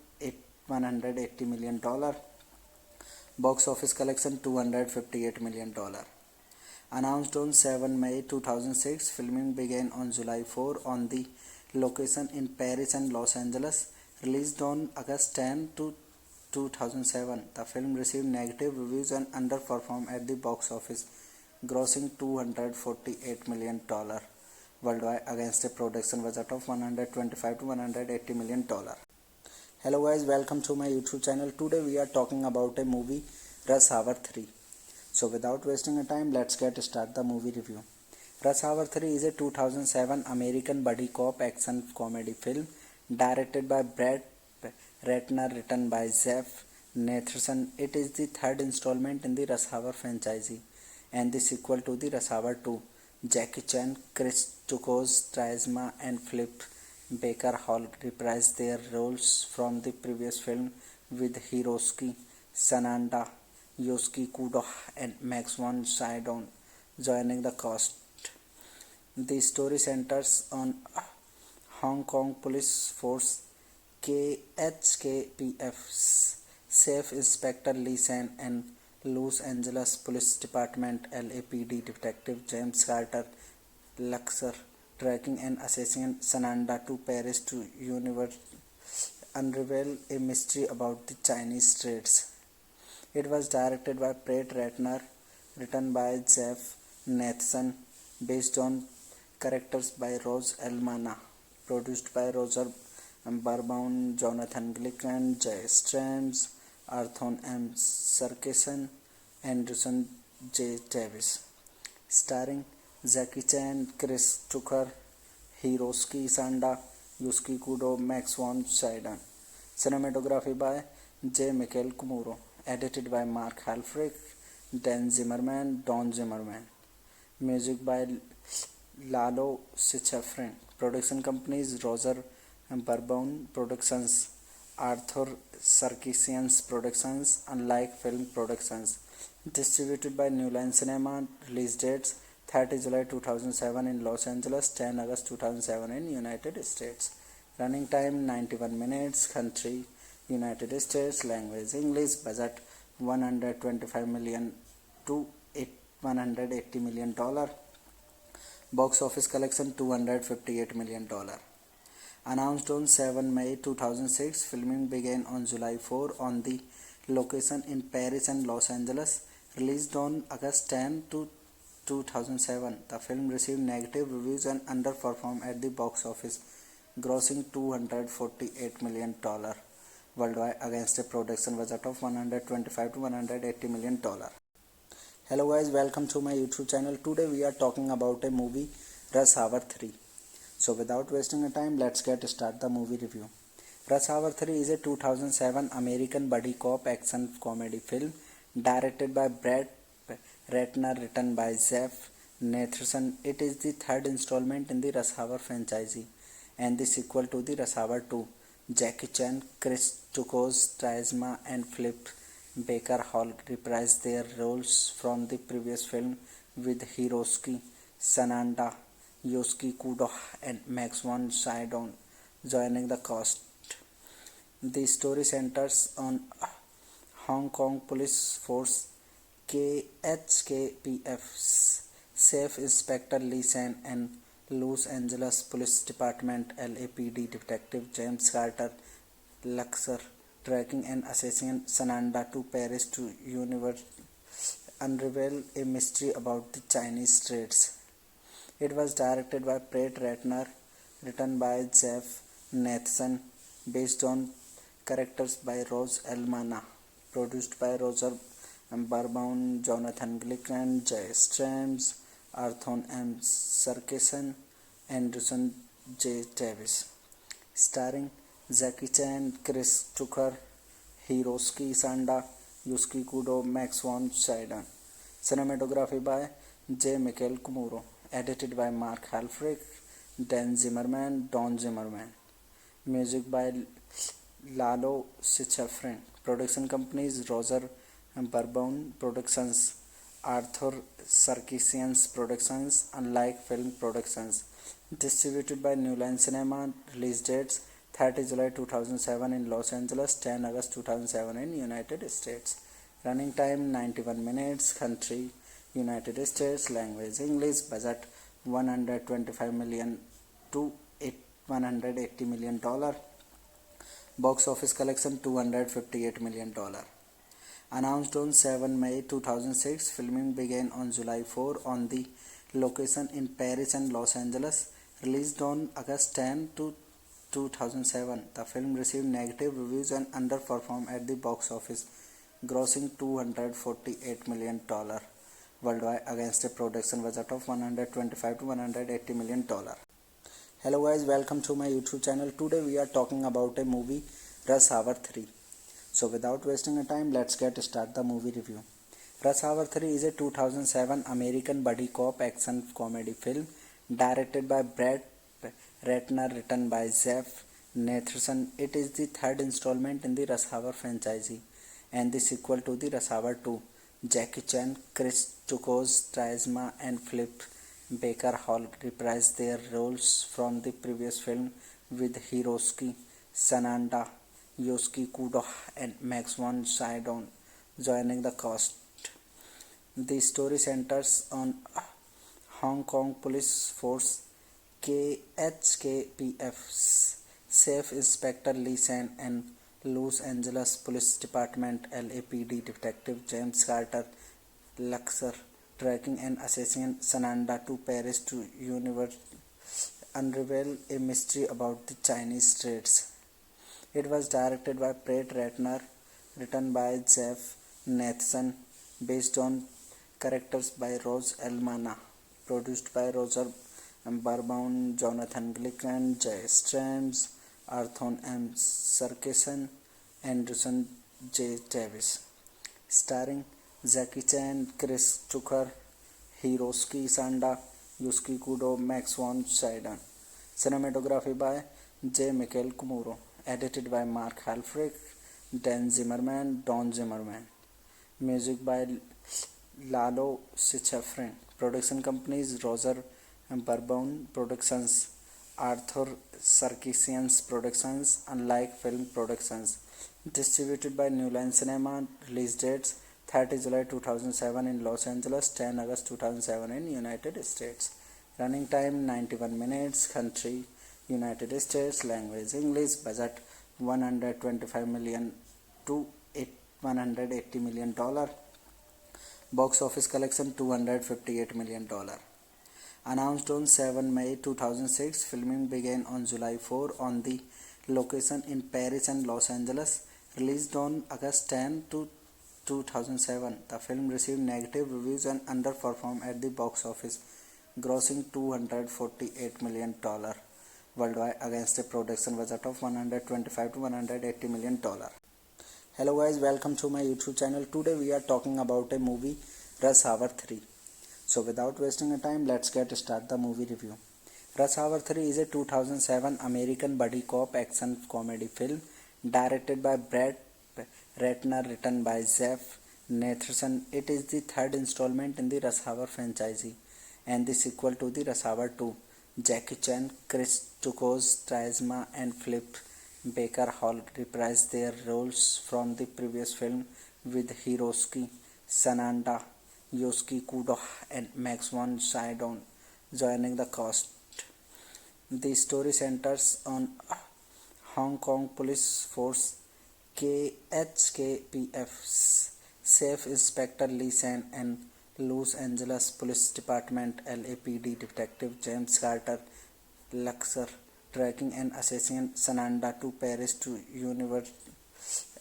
180 million dollar. Box office collection 258 million dollar. Announced on 7 May 2006, filming began on July 4 on the location in Paris and Los Angeles. Released on August 10 to 2007, the film received negative reviews and underperformed at the box office, grossing $248 million worldwide against a production budget of 125 to 180 million dollar. Hello guys, welcome to my YouTube channel. Today we are talking about a movie Rush Hour 3. So without wasting a time, let's get start the movie review. Rush Hour 3 is a 2007 American buddy cop action comedy film directed by Brad Ratner, written by Jeff Nathanson. It is the third installment in the Rush Hour franchise and the sequel to the Rush Hour 2. Jackie Chan, Chris Tukos, Trizma and Flip Baker Hall reprised their roles from the previous film, with Hiroshi Sanada, Yosuke Kudo and Max von Sydow joining the cast. The story centers on Hong Kong Police Force KHKPF Chief Inspector Lee San and Los Angeles Police Department LAPD Detective James Carter Luxor tracking an assassin Sananda to Paris to unravel a mystery about the Chinese streets. It was directed by Brett Ratner, written by Jeff Nathanson, based on characters by Rose Elmana, produced by Roger Barbaun, Jonathan Glick and Jay Strams, Arthur M. Sarkeesian, Anderson J. Davis. Starring Jackie Chan, Chris Tucker, Hiroshi Sanda, Yosuke Kudo, Max von Sydow. Cinematography by J. Michael Kumuro. Edited by Mark Halfrich, Dan Zimmerman, Don Zimmerman. Music by Lalo Schifrin. Production companies Roger Barbaun Productions, Arthur Sarkeesian's Productions, Unlike Film Productions. Distributed by New Line Cinema. Release dates 30 July 2007 in Los Angeles, 10 August 2007 in United States. Running time 91 minutes. Country United States. Language English. Budget 125 million to 180 million dollar. Box office collection $258 million. Announced on 7 May 2006, filming began on July 4 on the location in Paris and Los Angeles. Released on August 10, 2007, the film received negative reviews and underperformed at the box office, grossing $248 million worldwide against a production budget of $125 to $180 million. Hello guys, welcome to my YouTube channel. Today we are talking about a movie, Rush Hour 3. So without wasting time, let's get start the movie review. Rush Hour 3 is a 2007 American buddy cop action comedy film directed by Brad Ratner, written by Jeff Nathanson. It is the third installment in the Rush Hour franchise and the sequel to the Rush Hour 2. Jackie Chan, Chris Tucos, Trizma and Philip Baker Hall reprised their roles from the previous film, with Hiroshi Sanada, Yosuke Kudo and Max von Sydow joining the cast. The story centers on Hong Kong Police Force KHKPF's Chief Inspector Lee San and Los Angeles Police Department LAPD Detective James Carter Luxor tracking an assassin Sananda to Paris to unravel a mystery about the Chinese streets. It was directed by Brett Ratner, written by Jeff Nathanson, based on characters by Rose Elmana, produced by Roger Barbaun, Jonathan Glick and Jay Strams, Arthur M. Sarkeesian, Anderson J. Davis. Starring Jackie Chan, Chris Tucker, Hiroshi Sanda, Yosuke Kudo, Max von Sydow. Cinematography by J. Michael Kumuro. Edited by Mark Halfrich, Don Zimmerman. Music by Lalo Schifrin. Production companies Roger Barbaun Productions, Arthur Sarkeesian Productions, Unlike Film Productions. Distributed by New Line Cinema. Release dates 30 July 2007 in Los Angeles, 10 August 2007 in United States. Running time 91 minutes. Country United States. Language English. Budget $125 million to $180 million. Box office collection $258 million. Announced on 7 May 2006, filming began on July 4 on the location in Paris and Los Angeles. Released on August 10, 2007, the film received negative reviews and underperformed at the box office, grossing $248 million worldwide against a production budget of $125 to $180 million. Hello guys, welcome to my YouTube channel. Today we are talking about a movie, Rush Hour 3. So without wasting time, let's get start the movie review. Rush Hour 3 is a 2007 American buddy cop action comedy film directed by Brad Ratner, written by Jeff Nathanson. It is the third installment in the Rush Hour franchise and the sequel to the Rush Hour 2. Jackie Chan, Chris Tucos, Trizma and Philip Baker Hall reprised their roles from the previous film, with Hiroshi Sanada, Yosuke Kudo and Max von Sydow joining the cast. The story centers on Hong Kong Police Force KHKPF's Chief Inspector Lee San and Los Angeles Police Department LAPD Detective James Carter Luxor tracking an assassin Sananda to Paris to unravel a mystery about the Chinese streets. It was directed by Brett Ratner, written by Jeff Nathanson, based on characters by Rose Elmana, produced by Roger Barbaun, Jonathan Glick and Jay Strams, Arthur M. Sarkeesian, Anderson J. Davis. Starring Jackie Chan, Chris Tucker, Hiroshi Sanda, Yosuke Kudo, Max von Sydow. Cinematography by J. Michael Kumuro. Edited by Mark Halfrich, Don Zimmerman. Music by Lalo Schifrin. Production companies Roger Barbaun Productions, Arthur Sarkeesian Productions, Unlike Film Productions. Distributed by New Line Cinema. Release dates 30 July 2007 in Los Angeles, 10 August 2007 in United States. Running time 91 minutes. Country United States. Language English. Budget $125 million to $180 million. Box office collection $258 million. Announced on 7 May 2006, filming began on July 4 on the location in Paris and Los Angeles. Released on August 10 to 2007, the film received negative reviews and underperformed at the box office, grossing $248 million worldwide against a production budget of $125 to $180 million. Hello guys, welcome to my YouTube channel. Today we are talking about a movie, Rush Hour 3. So without wasting time, let's get started the movie review. Rush Hour 3 is a 2007 American buddy cop action comedy film directed by Brett Ratner, written by Jeff Nathanson. It is the third installment in the Rush Hour franchise and the sequel to the Rush Hour 2. Jackie Chan, Chris Tucos, Trizma and Philip Baker Hall reprised their roles from the previous film, with Hiroshi Sanada, Yosuke Kudo and Max von Sydow joining the cast. The story centers on Hong Kong Police Force HKPF Chief Inspector Lee San and Los Angeles Police Department LAPD Detective James Carter Luxor tracking and assassin Sananda to Paris to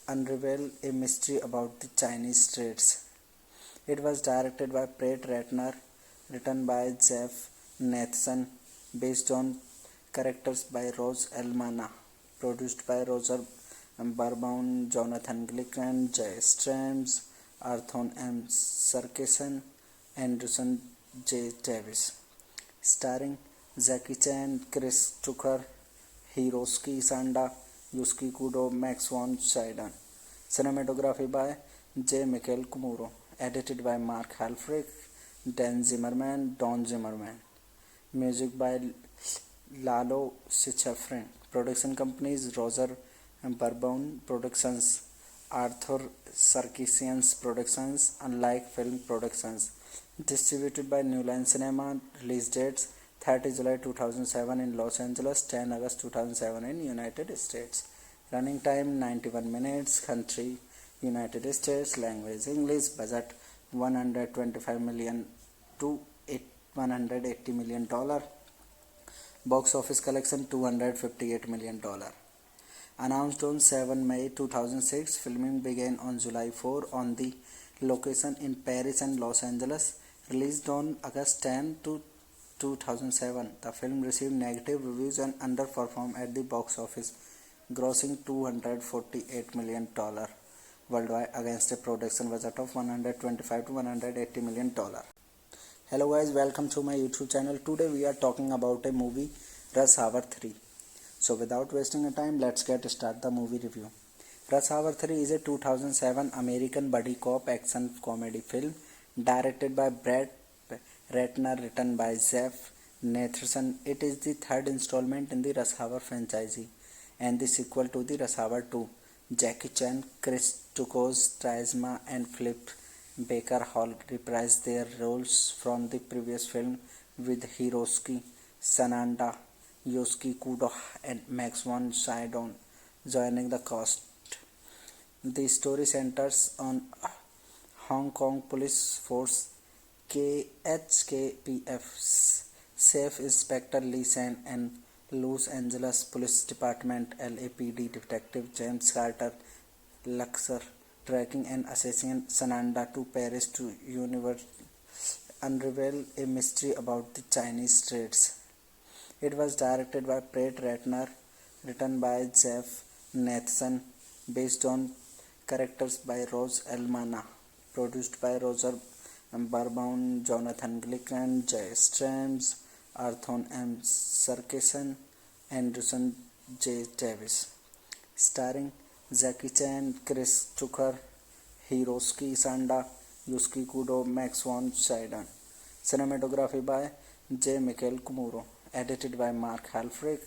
unravel a mystery about the Chinese streets. It was directed by Brett Ratner, written by Jeff Nathanson, based on characters by Rose Elmana, produced by Roger Barbaun, Jonathan Glick and Jay Strams, Arthur M. Sarkeesian, Anderson J. Davis. Starring Jackie Chan, Chris Tucker, Hiroshi Sanada, Yosuke Kudo, Max von Sydow. Cinematography by J. Michael Kumuro. Edited by Mark Halfrich, Dan Zimmerman, Don Zimmerman. Music by Lalo Schifrin. Production companies Roger Barbaun Productions, Arthur Sarkeesian's Productions, Unlike Film Productions. Distributed by New Line Cinema. Release dates 30 July 2007 in Los Angeles, 10 August 2007 in United States. Running time 91 minutes. Country United States. Language English. Budget $125 million to $180 million. Box office collection $258 million. Announced on 7 May 2006, filming began on July 4 on the location in Paris and Los Angeles. Released on August 10 to 2007, the film received negative reviews and underperformed at the box office, grossing $248 million worldwide against a production budget of $125 to $180 million. Hello guys, welcome to my YouTube channel. Today we are talking about a movie, Rush Hour 3. So without wasting time, let's get started the movie review. Rush Hour 3 is a 2007 American buddy cop action comedy film directed by Brett Ratner, written by Jeff Nathanson. It is the third installment in the Rush Hour franchise and the sequel to the Rush Hour 2. Jackie Chan, Chris Tucos, Trizma and Philip Baker Hall reprised their roles from the previous film, with Hiroshi Sanada, Yosuke Kudo and Max von Sydow joining the cast. The story centers on Hong Kong Police Force HKPF Chief Inspector Lee San and Los Angeles Police Department LAPD Detective James Carter Luxor tracking and assassin Sananda to Paris to unravel a mystery about the Chinese streets. It was directed by Brett Ratner, written by Jeff Nathanson, based on characters by Rose Elmana, produced by Roger Barbaun, Jonathan Glick and Jay Strams, Arthur M. Sarkeesian, Anderson J. Davis. Starring Jackie Chan, Chris Tucker, Hiroshi Sanada, Yosuke Kudo, Max von Sydow. Cinematography by J. Michael Kumuro. Edited by Mark Halfrich,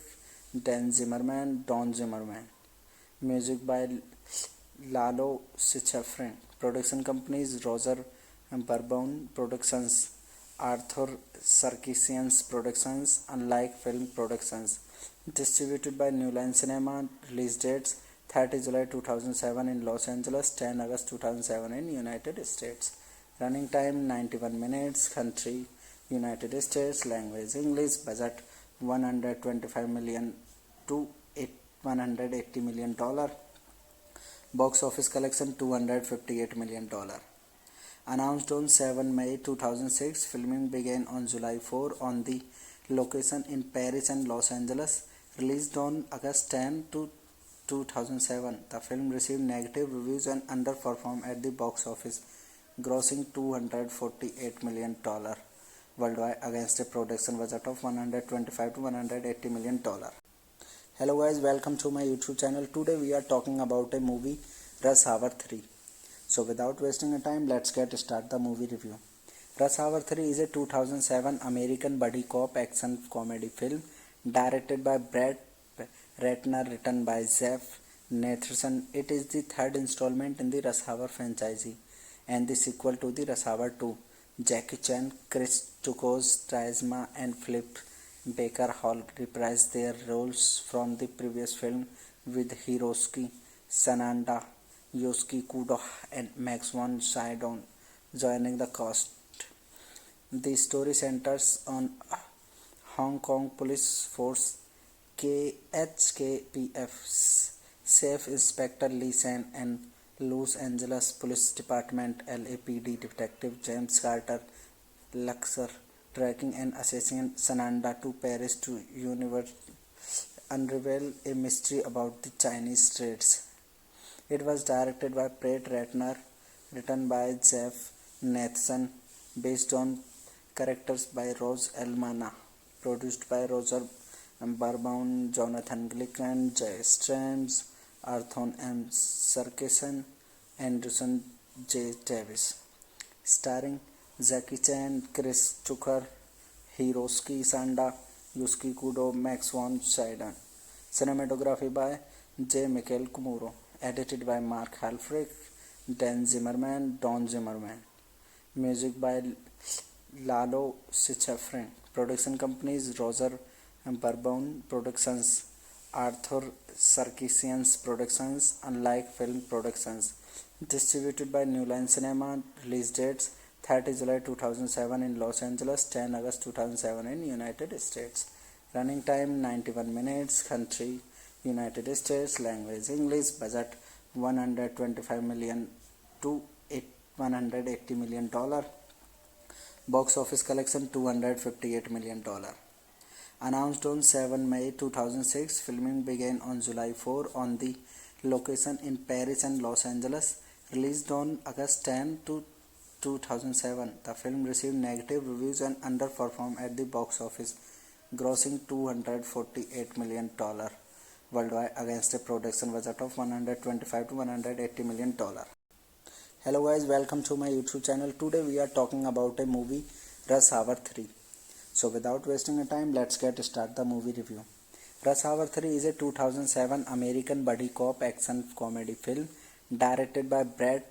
Dan Zimmerman, Don Zimmerman. Music by Lalo Schifrin. Production companies Roger Barbaun Productions, Arthur Sarkeesian's Productions, Unlike Film Productions. Distributed by New Line Cinema. Release dates 30 July 2007 in Los Angeles, 10 August 2007 in United States. Running time 91 minutes. Country United States. Language English. Budget 125 million to 180 million dollar. Box office collection $258 million. Announced on 7 May 2006, filming began on July 4 on the location in Paris and Los Angeles. Released on August 10 to 2007, the film received negative reviews and underperformed at the box office, grossing $248 million worldwide against a production budget of $125 to $180 million. Hello guys, welcome to my YouTube channel. Today we are talking about a movie, Rush Hour 3. So without wasting a time, let's get start the movie review. Rush Hour 3 is a 2007 American buddy cop action comedy film directed by Brett Ratner, written by Jeff Nathanson. It is the third installment in the Rush Hour franchise and the sequel to the Rush Hour 2. Jackie Chan, Chris Tukos, Trizma and Philip Baker Hall reprised their roles from the previous film, with Hiroshi Sanada, Yosuke Kudo and Max von Sydow joining the cast. The story centers on Hong Kong Police Force HKPF Chief Inspector Lee San and Los Angeles Police Department LAPD Detective James Carter Luxor tracking and assassin Sananda to Paris to unravel a mystery about the Chinese streets. It was directed by Brett Ratner, written by Jeff Nathanson, based on characters by Rose Elmana, produced by Roger Barbaun, Jonathan Glickman, Jay Strams, Arthur M. Sarkeesian, Anderson J. Davis. Starring Jackie Chan, Chris Tucker, Hiroshi Sanda, Yosuke Kudo, Max von Sydow. Cinematography by J. Michael Kumuro. Edited by Mark Halfrich, Dan Zimmerman, Don Zimmerman. Music by Lalo Schifrin. Production companies Roger Barbaun Productions, Arthur Sarkeesian's Productions, Unlike Film Productions. Distributed by New Line Cinema. Release dates 30 July 2007 in Los Angeles, 10 August 2007 in United States. Running time 91 minutes. Country United States. Language English. Budget 125 million to 180 million dollar. Box office collection $258 million. Announced on 7 May 2006, filming began on July 4 on the location in Paris and Los Angeles. Released on August 10 to 2007, the film received negative reviews and underperformed at the box office, grossing $248 million worldwide against a production budget of $125 to $180 million. Hello guys, welcome to my YouTube channel. Today we are talking about a movie, Rush Hour 3. So without wasting a time, let's get start the movie review. Rush Hour 3 is a 2007 American buddy cop action comedy film directed by Brett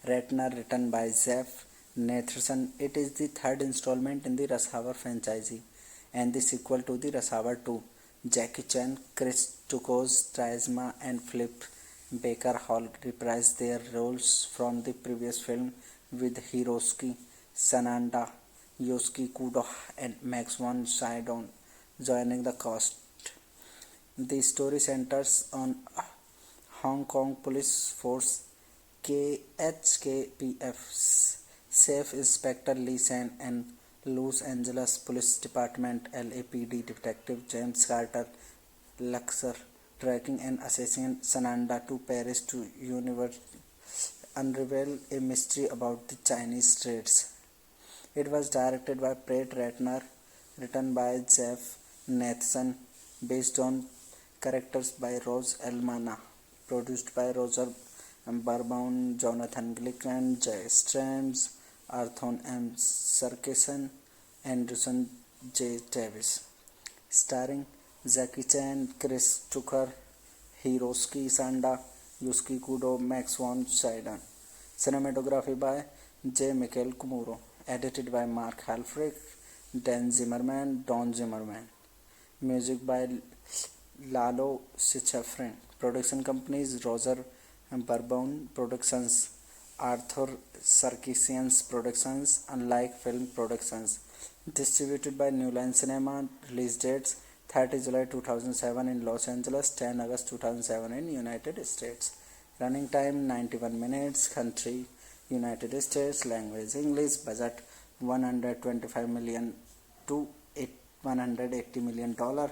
Ratner, written by Jeff Nathanson. It is the third installment in the Rush Hour franchise and the sequel to the Rush Hour 2. Jackie Chan, Chris Tukos, Trizma and Philip Baker Hall reprised their roles from the previous film, with Hiroshi Sanada, Yosuke Kudo and Max von Sydow joining the cast. The story centers on Hong Kong Police Force HKPF Chief Inspector Lee San and Los Angeles Police Department LAPD Detective James Carter Luxor tracking and assassin Sananda to Paris to unravel a mystery about the Chinese streets. It was directed by Brett Ratner, written by Jeff Nathanson, based on characters by Rose Elmana, produced by Roger Barbaun, Jonathan Glickman, Jay Strams, Arthur M. Sarkeesian, Anderson J. Davis. Starring Jackie Chan, Chris Tucker, Hiroshi Sanda, Yosuke Kudo, Max von Sydow. Cinematography by J. Michael Kumuro. Edited by Mark Halfrich, Dan Zimmerman, Don Zimmerman. Music by Lalo Schifrin. Production companies Roger Barbaun Productions, Arthur Sarkisian's Productions, unlike film productions. Distributed by New Line Cinema. Release dates 30 July 2007 in Los Angeles, 10 August 2007 in United States. Running time 91 minutes. Country United States. Language English. Budget 125 million to 180 million dollar.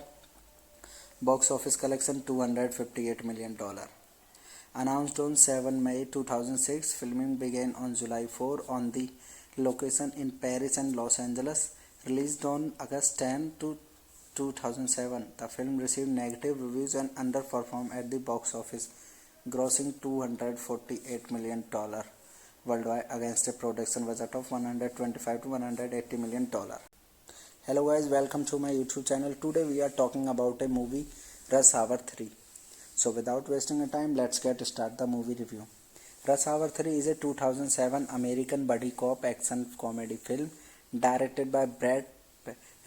Box office collection $258 million. Announced on 7 May 2006, filming began on July 4 on the location in Paris and Los Angeles. Released on August 10 to 2007, the film received negative reviews and underperformed at the box office, grossing $248 million worldwide against a production budget of $125 to $180 million. Hello guys, welcome to my YouTube channel. Today we are talking about a movie, Rush Hour 3. So without wasting time, let's get start the movie review. Rush Hour 3 is a 2007 American buddy cop action comedy film directed by Brett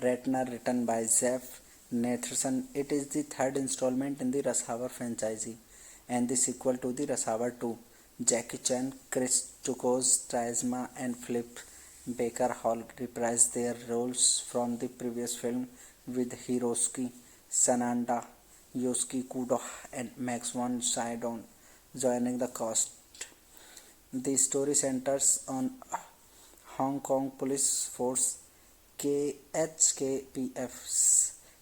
Ratner, written by Jeff Nathanson. It is the third installment in the Rush Hour franchise and the sequel to the Rush Hour 2. Jackie Chan, Chris Chukos, Trizma and Philip Baker Hall reprised their roles from the previous film, with Hiroshi Sanada, Yosuke Kudo and Max von Sydow joining the cast. The story centers on Hong Kong Police Force HKPF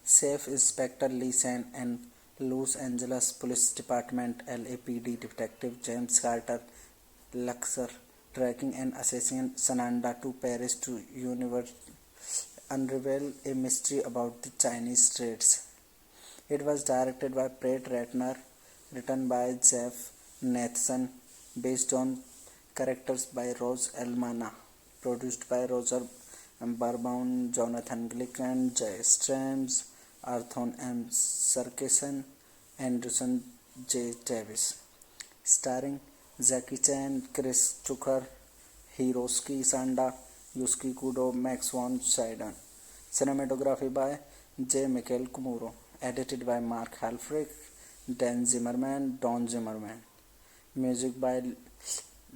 Chief Inspector Lee San and Los Angeles Police Department LAPD Detective James Carter Luxor tracking an assassin Sananda to Paris to unravel a mystery about the Chinese streets. It was directed by Brett Ratner, written by Jeff Nathanson, based on characters by Rose Elmana, produced by Roger Barbaun, Jonathan Glick and Jay Strams, Arthur M. Sarkisian, Anderson J. Davis. Starring Jackie Chan, Chris Tucker, Hiroshi Sanda, Yosuke Kudo, Max von Sydow. Cinematography by J. Michael Kumuro. Edited by Mark Halfrich, Dan Zimmerman, Don Zimmerman. Music by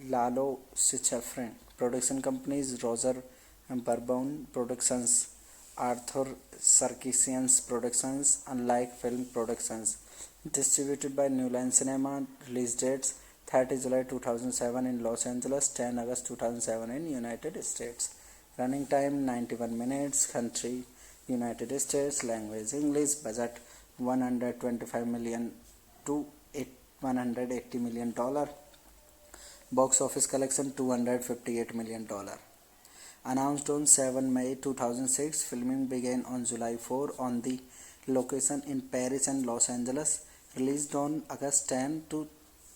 Lalo Schifrin. Production companies Roger Barbaun Productions, Arthur Sarkisian's Productions, unlike film productions. Distributed by New Line Cinema. Release dates 30 July 2007 in Los Angeles, 10 August 2007 in United States. Running time 91 minutes. Country United States. Language English. Budget 125 million to 180 million dollar. Box office collection $258 million. Announced on 7 May 2006, filming began on July 4 on the location in Paris and Los Angeles. Released on August 10 to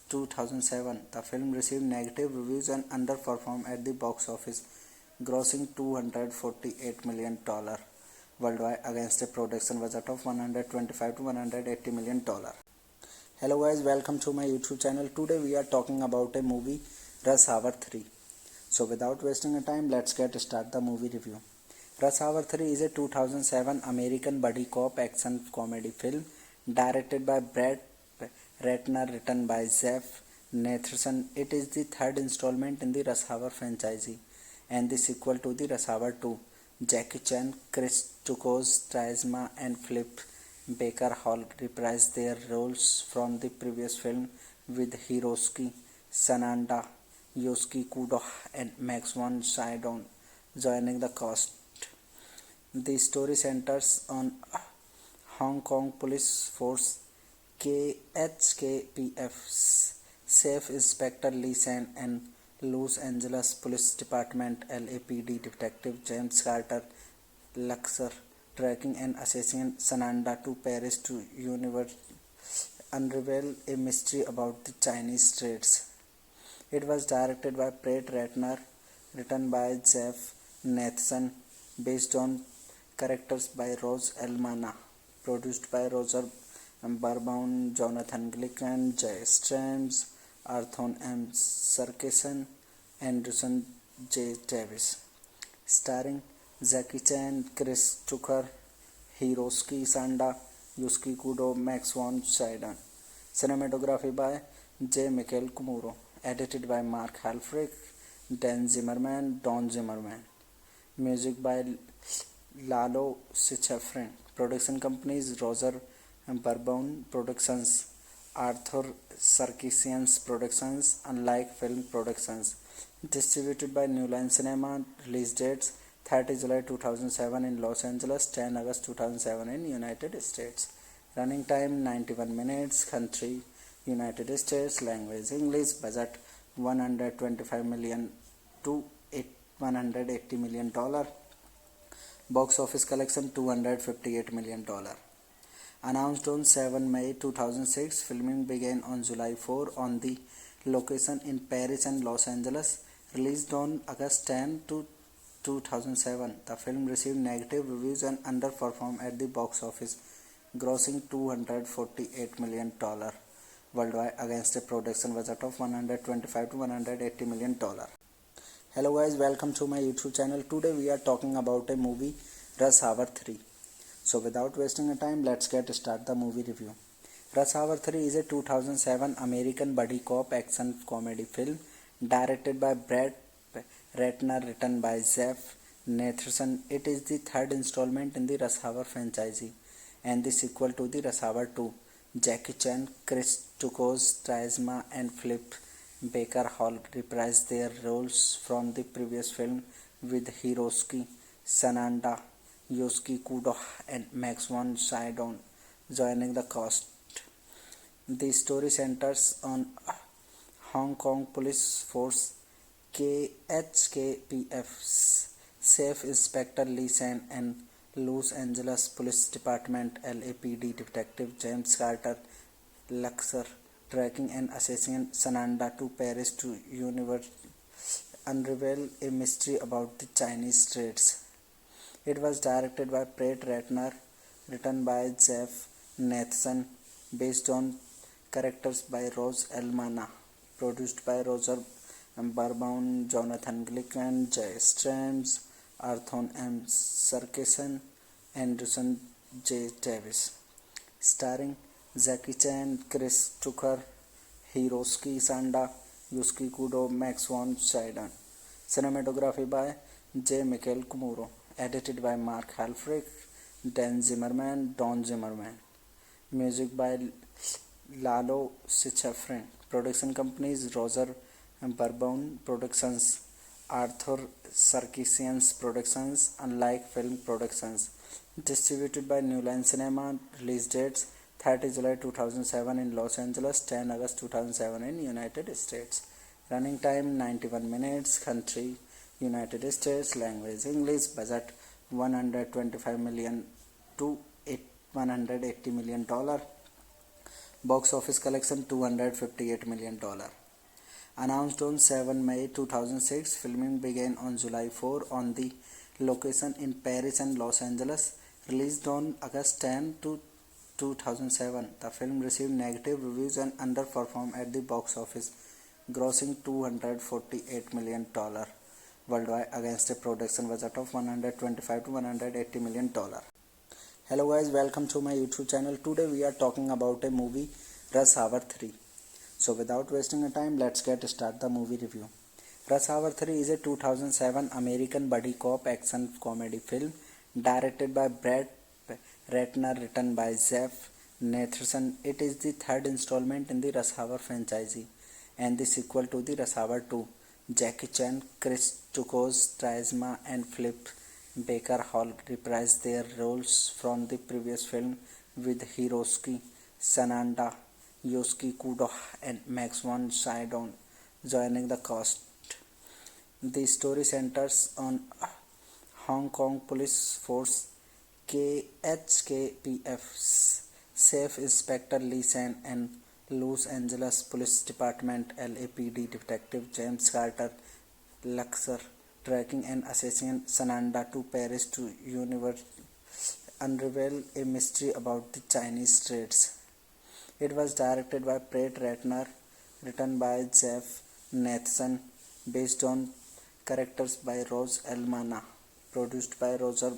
2007, the film received negative reviews and underperformed at the box office, grossing $248 million worldwide against a production budget of $125 to $180 million. Hello guys, welcome to my YouTube channel. Today we are talking about a movie, Rush Hour 3. So without wasting time, let's get start the movie review. Rush Hour 3 is a 2007 American buddy cop action comedy film directed by Brett Ratner, written by Jeff Nathanson. It is the third installment in the Rush Hour franchise and the sequel to the Rush Hour 2. Jackie Chan, Chris Chukos, Trizma and Philip Baker Hall reprised their roles from the previous film, with Hiroshi Sanada, Yosuke Kudo and Max von Sydow joining the cast. The story centers on Hong Kong Police Force HKPF Chief Inspector Lee San and Los Angeles Police Department LAPD Detective James Carter Luxor tracking an assassin Sananda to Paris to unravel a mystery about the Chinese streets. It was directed by Brett Ratner, written by Jeff Nathanson, based on characters by Rose Elmana, produced by Roger Barbaun, Jonathan Glick and Jay Strams, Arthur M. Sarkisian, Anderson J. Davis. Starring Jackie Chan, Chris Tucker, Hiroshi Sanda, Yosuke Kudo, Max von Sydow. Cinematography by J. Michael Kumuro. edited by Mark Halfrich, Dan Zimmerman, Don Zimmerman. Music by Lalo Schifrin. Production companies Roger Bourbon Productions, Arthur Sarkisian's Productions, Unlike Film Productions. Distributed by New Line Cinema. Release dates 30 July 2007 in Los Angeles, 10 August 2007 in United States. Running time 91 minutes. Country United States. Language English. Budget 125 million to 180 million dollar. Box office collection $258 million. Announced on 7 May 2006, filming began on July 4 on the location in Paris and Los Angeles. Released on August 10 to 2007, the film received negative reviews and underperformed at the box office, grossing $248 million worldwide against a production budget of $125 to $180 million. Hello guys, welcome to my YouTube channel. Today we are talking about a movie, Rush Hour 3. So without wasting a time, let's get start the movie review. Rush Hour 3 is a 2007 American buddy cop action comedy film directed by Brett Ratner, written by Jeff Nathanson. It is the third installment in the Rush Hour franchise and the sequel to the Rush Hour 2. Jackie Chan, Chris Tukos, Trizma and Flip Baker Hall reprised their roles from the previous film, with Hiroshi Sanada, Yosuke Kudo and Max von Sydow joining the cast. The story centers on Hong Kong Police Force HKPF Chief Inspector Lee San and Los Angeles Police Department LAPD Detective James Carter Luxor tracking an assassin Sananda to Paris to unravel a mystery about the Chinese streets. It was directed by Brett Ratner, written by Jeff Nathanson, based on characters by Rose Elmana, produced by Roger Bourbon, Jonathan Glick and Jay Strams, Arthur M. Sarkisian, Anderson J. Davis. Starring Jackie Chan, Chris Tucker, Hiroshi Sanda, Yosuke Kudo, Max von Sydow. Cinematography by J. Michael Kumuro. Edited by Mark Halfrich, Dan Zimmerman, Don Zimmerman. Music by Lalo Schifrin. Production companies Roger Bourbon Productions, Arthur Sarkisian's Productions, Unlike Film Productions. Distributed by New Line Cinema. Release dates 30 July 2007 in Los Angeles, 10 August 2007 in United States. Running time 91 minutes. Country United States. Language English. Budget 125 million to 180 million dollar. Box office collection $258 million. Announced on 7 May 2006, filming began on July 4 on the location in Paris and Los Angeles. Released on August 10 to 2007, the film received negative reviews and underperformed at the box office, grossing $248 million worldwide against a production budget of $125 to $180 million. Hello guys, welcome to my YouTube channel. Today we are talking about a movie, Rush Hour 3. So without wasting a time, let's get start the movie review. Rush Hour 3 is a 2007 American buddy cop action comedy film directed by Brett Ratner, written by Jeff Nathanson. It is the third installment in the Rush Hour franchise and the sequel to the Rush Hour 2. Jackie Chan, Chris Tukos, Trizma and Flip Baker Hall reprised their roles from the previous film, with Hiroshi Sanada, Yosuke Kudo and Max von Sydow joining the cast. The story centers on Hong Kong Police Force HKPF Chief Inspector Lee San and Los Angeles Police Department LAPD Detective James Carter Luxor tracking an assassin Sananda to Paris to unravel a mystery about the Chinese streets. It was directed by Brett Ratner, written by Jeff Nathanson, based on characters by Rose Elmana, produced by Roger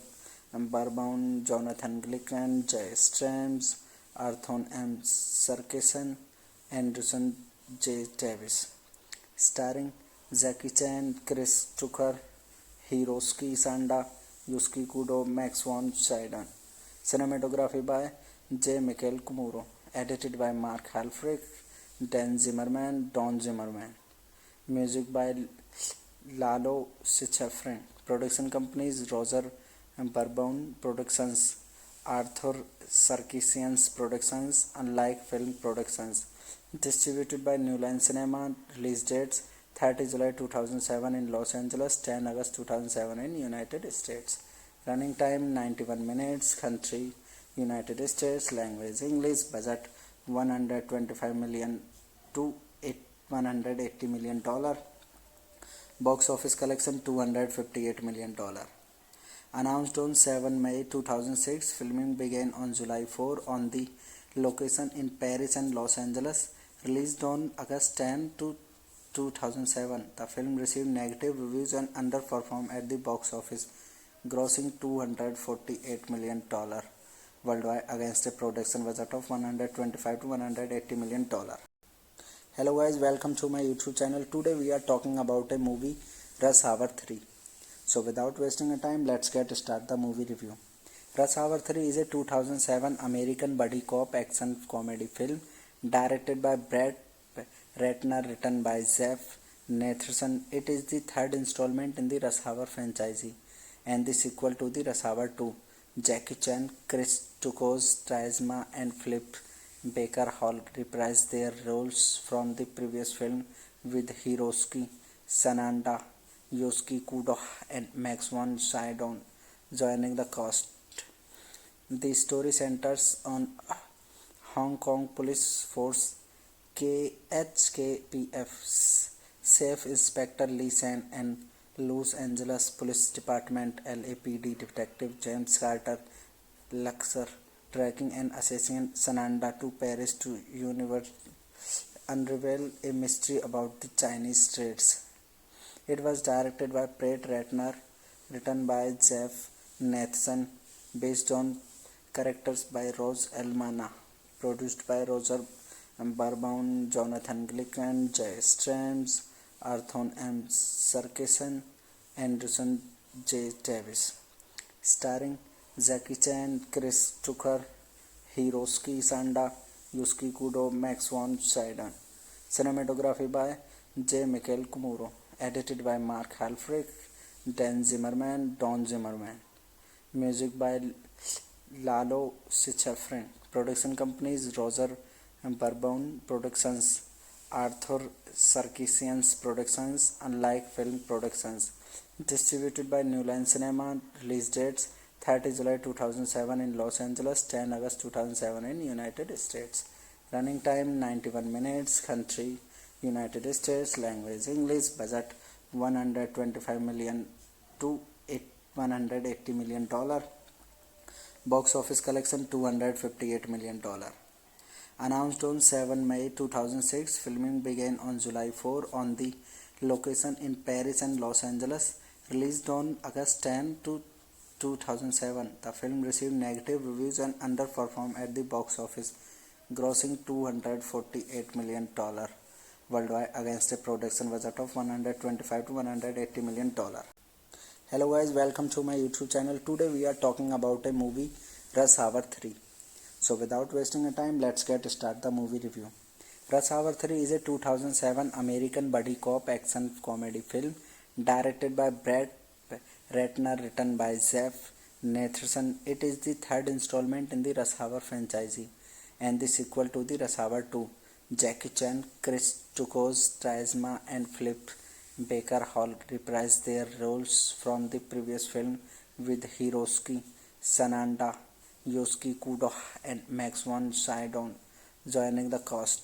Bourbon, Jonathan Glick and Jay Strams, Arthur M. Sarkisian, Anderson J. Davis. starring Jackie Chan, Chris Tucker, Hiroshi Sanda, Yusuke Kudo, Max von Sydow. Cinematography by J. Michael Kumuro. Edited by Mark Halfrich, Dan Zimmerman, Don Zimmerman. Music by Lalo Schifrin. Production companies Roger Bourbon Productions, Arthur Sarkisian's Productions, Unlike Film Productions. Distributed by New Line Cinema. Release dates 30 July 2007 in Los Angeles, 10 August 2007 in United States. Running time 91 minutes. Country United States. Language English. Budget 125 million to 180 million dollar. Box office collection $258 million. Announced on 7 May 2006, filming began on July 4 on the location in Paris and Los Angeles. Released on August 10 to 2007, the film received negative reviews and underperformed at the box office, grossing $248 million worldwide against a production budget of $125 to $180 million. Hello guys, welcome to my YouTube channel. Today we are talking about a movie, Rush Hour 3. So without wasting a time, let's get start the movie review. Rush Hour 3 is a 2007 American buddy cop action comedy film directed by Brett Ratner, written by Jeff Nathanson. It is the third installment in the Rush Hour franchise and the sequel to the Rush Hour 2. Jackie Chan, Chris Tucker, Trisma and Philip Baker Hall reprised their roles from the previous film, with Hiroshi Sanada, Yusuke Kudo and Max von Sydow joining the cast. The story centers on Hong Kong Police Force KHKPF Chief Inspector Lee San and Los Angeles Police Department LAPD Detective James Carter Luxor tracking an assassin Sananda to Paris to unravel a mystery about the Chinese streets. It was directed by Brett Ratner, written by Jeff Nathanson, based on characters by Rose Elmana, produced by Roger Bourbon, Jonathan Glick and Jay Strams, Arthur M. Sarkisian, Anderson J. Davis. Starring Jackie Chan, Chris Tucker, Hiroshi Sanda, Yusuke Kudo, Max von Sydow. Cinematography by J. Michael Kumuro. Edited by Mark Halfrich, Dan Zimmerman, Don Zimmerman. Music by Lalo Schifrin. Production companies Roger Bourbon Productions, Arthur Sarkisian's Productions, Unlike Film Productions. Distributed by New Line Cinema. Release dates 30 July 2007 in Los Angeles, 10 August 2007 in United States. Running time 91 minutes. Country United States. Language English. Budget 125 million to 180 million dollar. Box office collection $258 million. Announced on 7 May 2006, filming began on July 4 on the location in Paris and Los Angeles. Released on August 10 to 2007, the film received negative reviews and underperformed at the box office, grossing $248 million worldwide against a production budget of $125 to $180 million. Hello guys, welcome to my YouTube channel. Today we are talking about a movie, Rush Hour 3. So without wasting a time, let's get start the movie review. Rush Hour 3 is a 2007 American buddy cop action comedy film directed by Brett Ratner, written by Jeff Nathanson. It is the third installment in the Rush Hour franchise and the sequel to the Rush Hour 2. Jackie Chan, Chris Tucker, Trisma and Philip Baker Hall reprised their roles from the previous film, with Hiroshi Sanada, Yusuke Kudo and Max von Sydow joining the cast.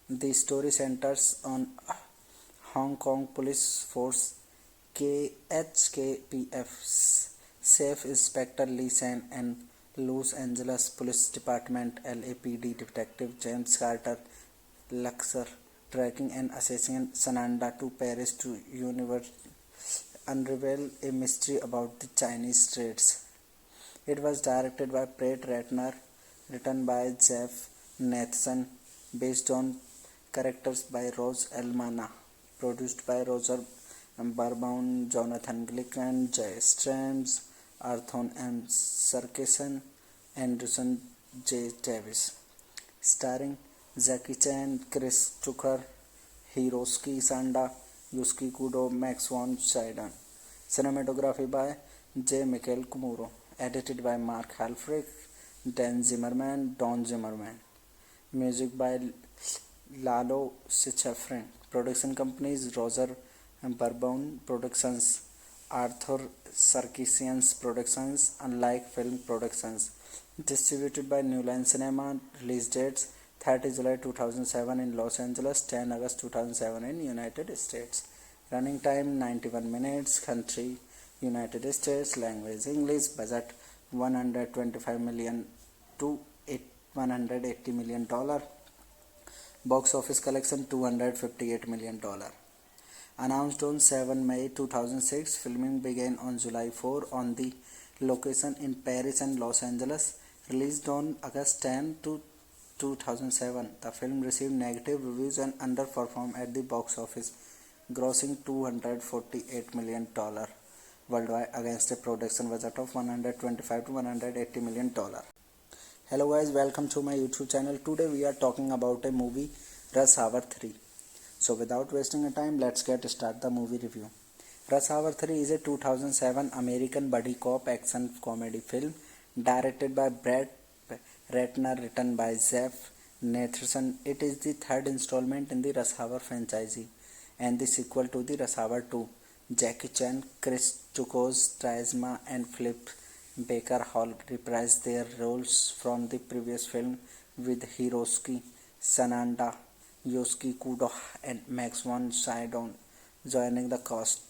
The story centers on Hong Kong Police Force KHKPF Chief Inspector Lee San and Los Angeles Police Department LAPD Detective James Carter Luxor tracking an assassin Sananda to Paris to unravel a mystery about the Chinese streets. It was directed by Brett Ratner, written by Jeff Nathanson, based on Characters by Rose Elmana. Produced by Roger Barbaun, Jonathan Glick and Jay Strams, Arthur M. Sarkisian, Anderson J. Davis. Starring Jackie Chan, Chris Tucker, Hiroshi Sanda, Yusuke Kudo, Max von Sydow. Cinematography by J. Michael Kumuro. Edited by Mark Halfrich, Dan Zimmerman, Don Zimmerman. Music by Lalo Schifrin. Production companies Roger Barbaun Productions, Arthur Sarkisian's Productions, Unlike Film Productions. Distributed by New Line Cinema. Release dates 30 July 2007 in Los Angeles, 10 August 2007 in United States. Running time 91 minutes. Country United States. Language English. Budget $125 million to $180 million. Box office collection $258 million. Announced on 7 May 2006, filming began on July 4 on the location in Paris and Los Angeles. Released on August 10 to 2007, the film received negative reviews and underperformed at the box office, grossing $248 million worldwide against a production budget of $125 to $180 million. Hello guys, welcome to my YouTube channel. Today we are talking about a movie, Rush Hour 3. So without wasting a time, let's get started the movie review. Rush Hour 3 is a 2007 American buddy cop action comedy film directed by Brett Ratner, written by Jeff Nathanson. It is the third installment in the Rush Hour franchise and the sequel to the Rush Hour 2. Jackie Chan, Chris Tucker, Trizma and Philip Baker Hall reprised their roles from the previous film, with Hiroshi Sanada, Yusuke Kudo and Max von Sydow joining the cast.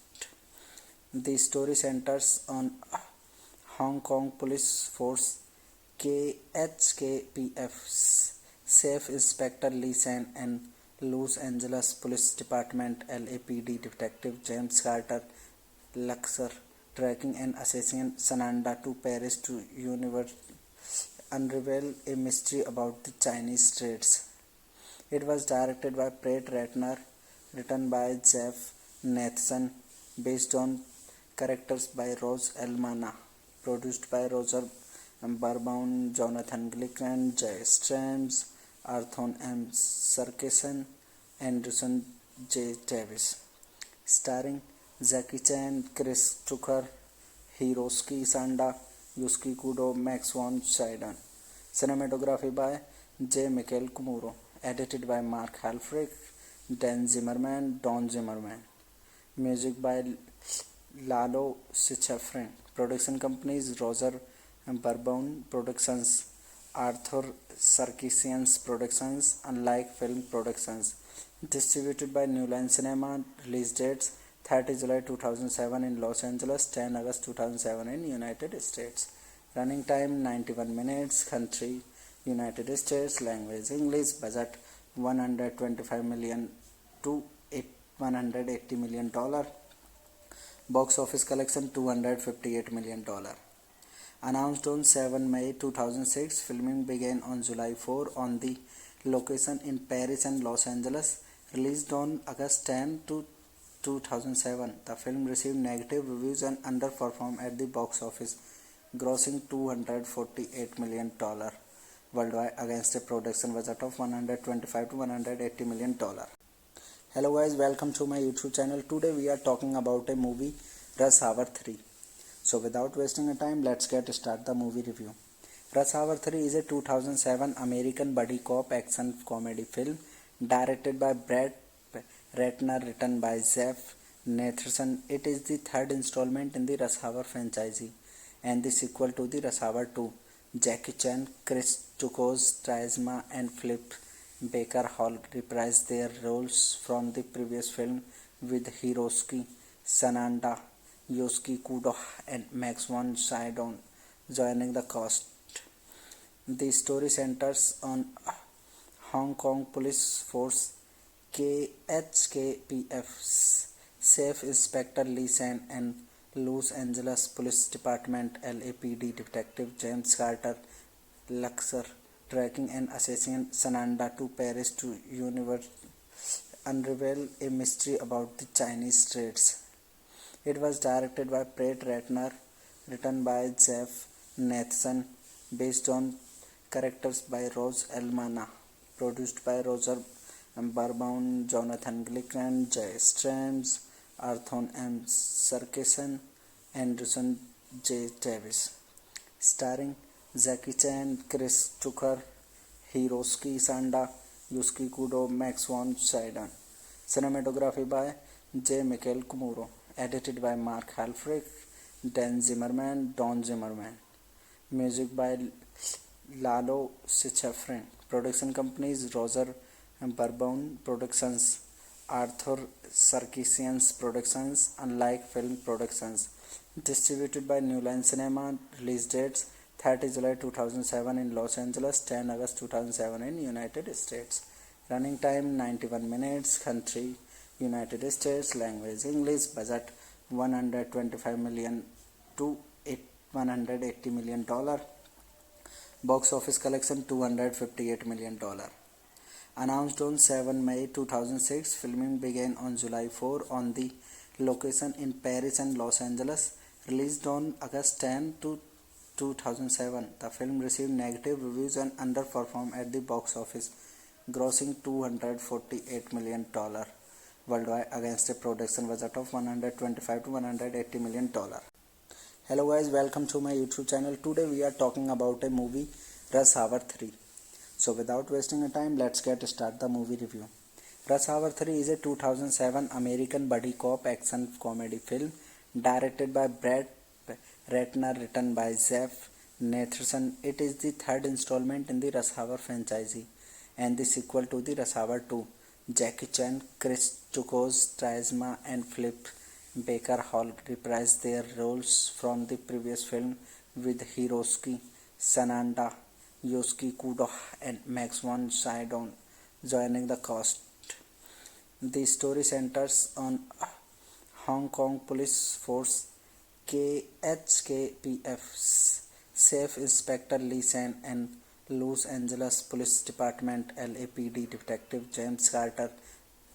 The story centers on Hong Kong Police Force KHKPF Chief Inspector Lee San and Los Angeles Police Department LAPD Detective James Carter Luxor tracking an assassin Sananda to Paris to unravel a mystery about the Chinese trades. It was directed by Brett Ratner, written by Jeff Nathanson, based on characters by Rose Elmana, produced by Roger Barbaun, Jonathan Glick and Jay Strams, Arthur M. Sarkisian, Anderson J. Davis. Starring Jackie Chan, Chris Tucker, Hiroshi Sanda, Yusuke Kudo, Max von Sydow. Cinematography by J. Michael Kumuro. Edited by Mark Halfrich, Dan Zimmerman, Don Zimmerman. Music by Lalo Schifrin. Production companies Roger Barbaun Productions, Arthur Sarkisian's Productions, Unlike Film Productions. Distributed by New Line Cinema. Release dates 30 July 2007 in Los Angeles, 10 August 2007 in United States. Running time 91 minutes. Country United States. Language English. Budget $125 million to $180 million. Box office collection $258 million. Announced on 7 May 2006, filming began on July 4 on the location in Paris and Los Angeles. Released on August 10 to 2007, the film received negative reviews and underperformed at the box office, grossing $248 million worldwide against a production budget of $125 to $180 million. Hello guys, welcome to my YouTube channel. Today we are talking about a movie, Rush Hour 3. So without wasting a time, let's get started the movie review. Rush Hour 3 is a 2007 American buddy cop action comedy film directed by Brett Ratner, written by Jeff Nathanson. It is the third installment in the Rush Hour franchise and the sequel to the Rush Hour 2. Jackie Chan, Chris Tucker, Trizma and Philip Baker Hall reprised their roles from the previous film, with Hiroshi Sanada, Yusuke Kudo and Max von Sydow joining the cast. The story centers on Hong Kong Police Force KHKPF Chief Inspector Lee San and Los Angeles Police Department LAPD Detective James Carter Luxor tracking an assassin Sananda to Paris to unravel a mystery about the Chinese streets. It was directed by Brett Ratner, written by Jeff Nathan, based on characters by Rose Elmana, produced by Roger Barbaun, Jonathan Glick and Jay Strams, Arthur M. Sarkisian, Anderson J. Davis. Starring Jackie Chan, Chris Tucker, Hiroshi Sanda, Yusuke Kudo, Max von Sydow. Cinematography by J. Michael Kumuro. Edited by Mark Halfrich, Dan Zimmerman, Don Zimmerman. Music by Lalo Schifrin. Production companies Roger Barbaun Productions, Arthur Sarkisian's Productions, Unlike Film Productions. Distributed by New Line Cinema. Release dates 30 July 2007 in Los Angeles, 10 August 2007 in United States. Running time 91 minutes. Country United States. Language English. Budget $125 million to $180 million. Box office collection $258 million. Announced on 7 May 2006, filming began on July 4 on the location in Paris and Los Angeles. Released on August 10 to 2007, the film received negative reviews and underperformed at the box office, grossing $248 million worldwide against a production budget of $125 to $180 million. Hello guys, welcome to my YouTube channel. Today we are talking about a movie, Rush Hour 3. So without wasting a time, let's get start the movie review. Rush Hour 3 is a 2007 American buddy cop action comedy film directed by Brett Ratner, written by Jeff Nathan. It is the third installment in the Rush Hour franchise and the sequel to the Rush Hour 2. Jackie Chan, Chris Tucker, Trizma and Philip Baker Hall reprised their roles from the previous film, with Hiroshi Sanada, Yusuke Kudo and Max von Sydow joining the cast. The story centers on Hong Kong Police Force KHKPF Chief Inspector Lee San and Los Angeles Police Department LAPD Detective James Carter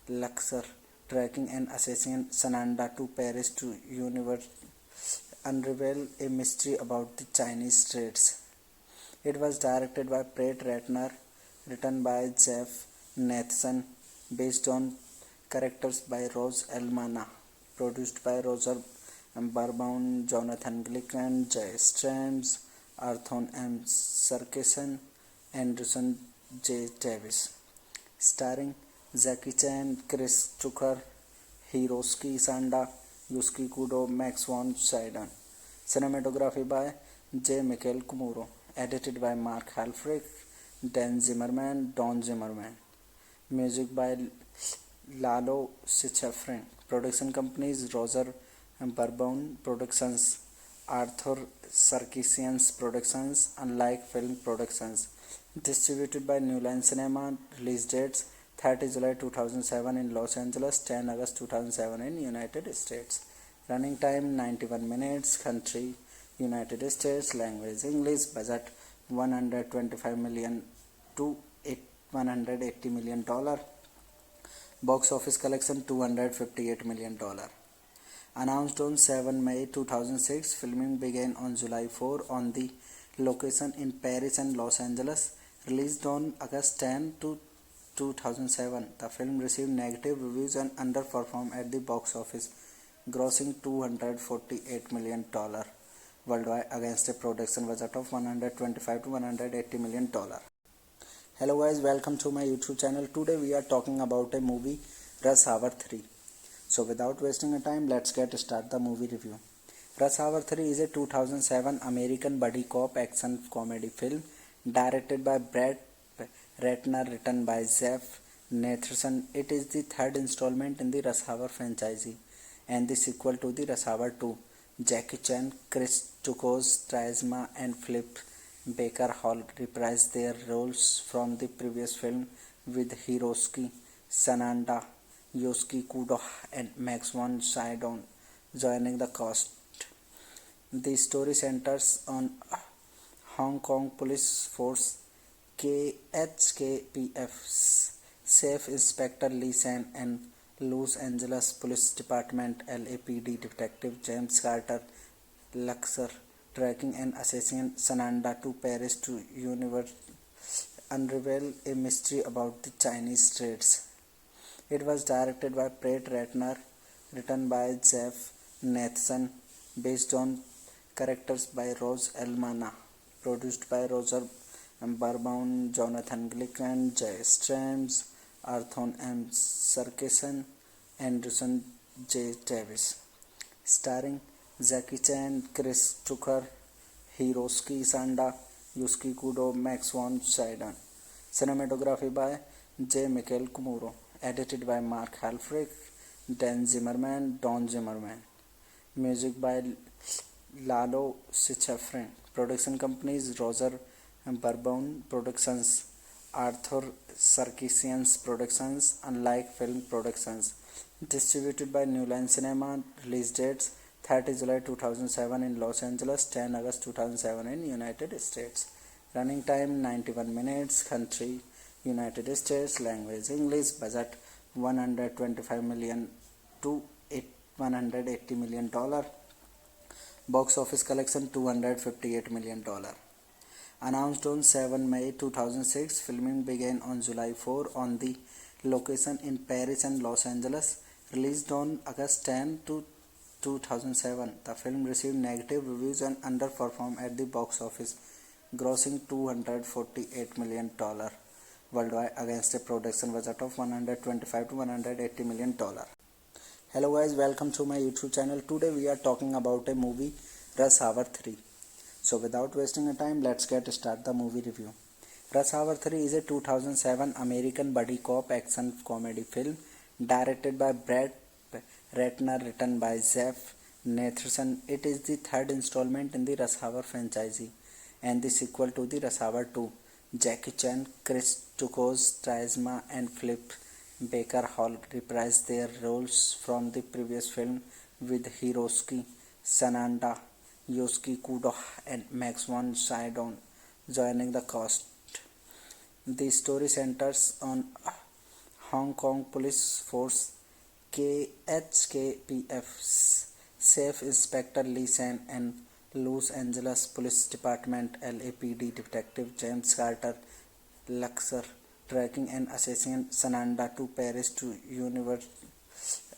Luxor tracking an assassin Sananda to Paris to unravel a mystery about the Chinese streets. It was directed by Brett Ratner, written by Jeff Nathan, based on characters by Rose Elmana, produced by Roger Barbaun, Jonathan Glick and Jay Strams, Arthur M. Sarkisian, Anderson J. Davis. Starring Jackie Chan, Chris Tucker, Hiroshi Sanda, Yusuke Kudo, Max von Sydow. Cinematography by J. Michael Kumuro. Edited by Mark Halfrich, Dan Zimmerman, Don Zimmerman. Music by Lalo Schifrin. Production companies Roger Barbaun Productions, Arthur Sarkisian's Productions, Unlike Film Productions. Distributed by New Line Cinema. Release dates 30 July 2007 in Los Angeles, 10 August 2007 in United States. Running time 91 minutes. Country United States. Language English. Budget $125 million to $180 million. Box office collection $258 million. Announced on 7 May 2006, filming began on July 4 on the location in Paris and Los Angeles. Released on August 10 to 2007, the film received negative reviews and underperformed at the box office, grossing $248 million worldwide against a production budget of $125 to $180 million. Hello guys, welcome to my YouTube channel. Today we are talking about a movie, Rush Hour 3. So without wasting a time, let's get start the movie review. Rush Hour 3 is a 2007 American buddy cop action comedy film directed by Brett Ratner, written by Jeff Nathan. It is the third installment in the Rush Hour franchise and the sequel to the Rush Hour 2. Jackie Chan, Chris Tucker, Trizma and Philip Baker Hall reprised their roles from the previous film, with Hiroshi Sanada, Yusuke Kudo and Max von Sydow joining the cast. The story centers on Hong Kong Police Force KHKPF Chief Inspector Lee San and Los Angeles Police Department LAPD Detective James Carter Luxor tracking an assassin Sananda to Paris to unravel a mystery about the Chinese streets. It was directed by Brett Ratner, written by Jeff Nathan, based on characters by Rose Elmana, produced by Roger Barbaun, Jonathan Glick and Jay Strams, Arthur M. Sarkisian, Anderson J. Davis. Starring Jackie Chan, Chris Tucker, Hiroshi Sanda, Yusuke Kudo, Max von Sydow. Cinematography by J. Michael Kumuro. Edited by Mark Halfrich, Dan Zimmerman, Don Zimmerman. Music by Lalo Schifrin. Production companies Roger Barbaun Productions, Arthur Sarkisian's Productions, Unlike Film Productions. Distributed by New Line Cinema. Release dates 30 July 2007 in Los Angeles, 10 August 2007 in United States. Running time 91 minutes. Country United States. Language English. Budget $125 million to $180 million. Box office collection $258 million. Announced on 7 May 2006, filming began on July 4 on the location in Paris and Los Angeles. Released on August 10 to 2007, the film received negative reviews and underperformed at the box office, grossing $248 million worldwide against a production budget of $125 to $180 million. Hello guys, welcome to my YouTube channel. Today we are talking about a movie, Rush Hour 3. So without wasting a time, let's get start the movie review. Rush Hour 3 is a 2007 American buddy cop action comedy film directed by Brett Ratner, written by Jeff Nathan. It is the third installment in the Rush Hour franchise and the sequel to the Rush Hour 2. Jackie Chan, Chris Tucker, Trizma and Philip Baker Hall reprised their roles from the previous film, with Hiroshi Sanada, Yusuke Kudo and Max von Sydow joining the cast. The story centers on Hong Kong Police Force HKPF Chief Inspector Lee San and Los Angeles Police Department LAPD Detective James Carter Luxor tracking an assassin Sananda to Paris to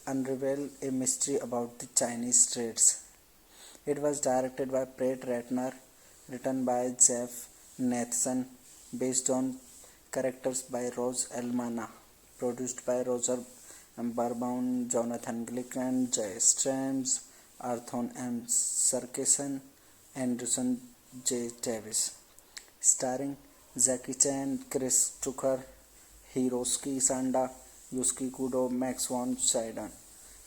unravel a mystery about the Chinese streets. It was directed by Brett Ratner, written by Jeff Nathan, based on characters by Rose Elmana, produced by Roger Barbaun, Jonathan Glick and Jay Strams, Arthur M. Sarkisian, Anderson J. Davis. Starring Jackie Chan, Chris Tucker, Hiroshi Sanda, Yusuke Kudo, Max von Sydow.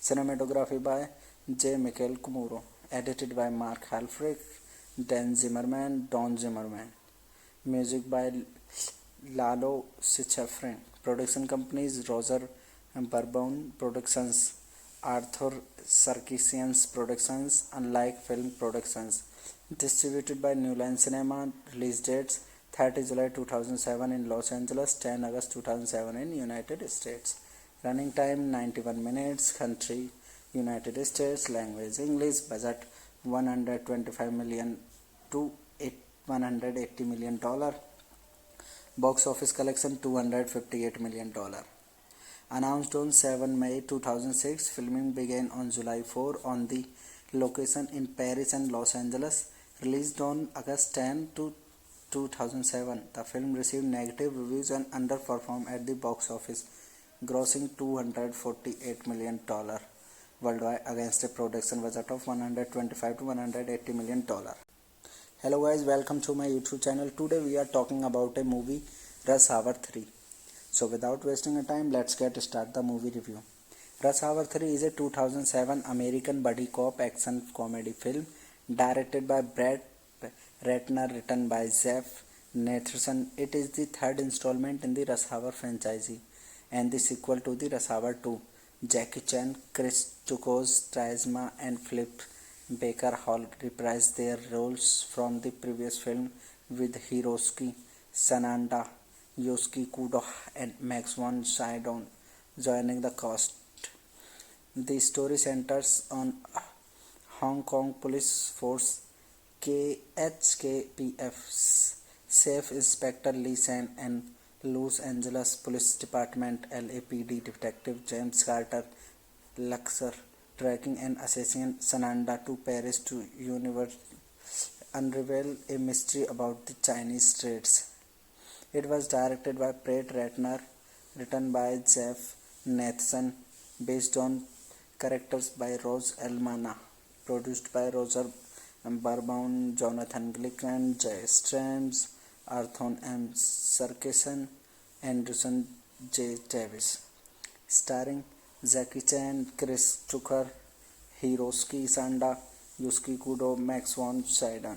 Cinematography by J. Michael Kumuro. Edited by Mark Halfrich, Dan Zimmerman, Don Zimmerman. Music by Lalo Schifrin. Production companies Roger Barbaun Productions, Arthur Sarkisian's Productions, Unlike Film Productions. Distributed by New Line Cinema. Release dates 30 July 2007 in Los Angeles, 10 August 2007 in United States. Running time 91 minutes. Country United States. Language English. Budget $125 million to $180 million. Box office collection $258 million. Announced on 7 May 2006, filming began on July 4 on the location in Paris and Los Angeles. Released on August 10 to 2007, the film received negative reviews and underperformed at the box office, grossing $248 million worldwide against a production budget of $125 to $180 million. Hello guys, welcome to my YouTube channel. Today we are talking about a movie, Rush Hour 3. So without wasting a time, let's get start the movie review. Rush Hour 3 is a 2007 American buddy cop action comedy film directed by Brett Ratner, written by Jeff Nathan. It is the third installment in the Rush Hour franchise and the sequel to the Rush Hour 2. Jackie Chan, Chris Tucker, Trizma and Philip Baker Hall reprised their roles from the previous film, with Hiroshi Sanada, Yosuke Kudo and Max von Sydow joining the cast. The story centers on Hong Kong Police Force KHKPF's Chief Inspector Lee San and Los Angeles Police Department LAPD Detective James Carter Luxor tracking an assassin Sananda to Paris to unravel a mystery about the Chinese streets. It was directed by Brett Ratner, written by Jeff Nathan, based on characters by Rose Elmana, produced by Roger Barbaun, Jonathan Glick and Jay Strams, Arthur M. Sarkisian, Anderson J. Davis. Starring Jackie Chan, Chris Tucker, Hiroshi Sanda, Yusuke Kudo, Max von Sydow.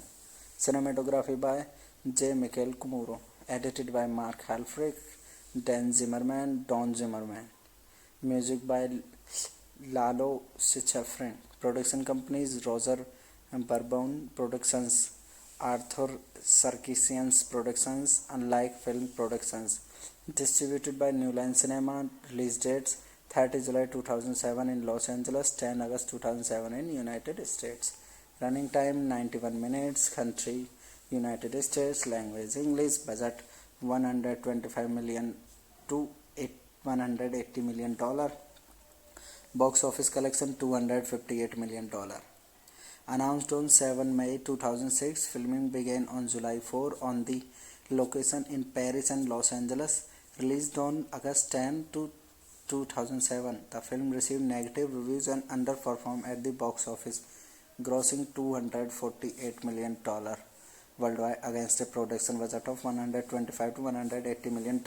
Cinematography by J. Michael Kumuro. Edited by Mark Halfrich, Dan Zimmerman, Don Zimmerman. Music by Lalo Schifrin. Production companies Roger Barbaun Productions, Arthur Sarkisian's Productions, Unlike Film Productions. Distributed by New Line Cinema. Release dates 30 July 2007 in Los Angeles, 10 August 2007 in United States. Running time 91 minutes. Country United States. Language English. Budget $125 million to $180 million. Box office collection $258 million. Announced on 7 May 2006, filming began on July 4 on the location in Paris and Los Angeles. Released on August 10 to 2007, the film received negative reviews and underperformed at the box office, grossing $248 million worldwide against a production budget of $125 to $180 million.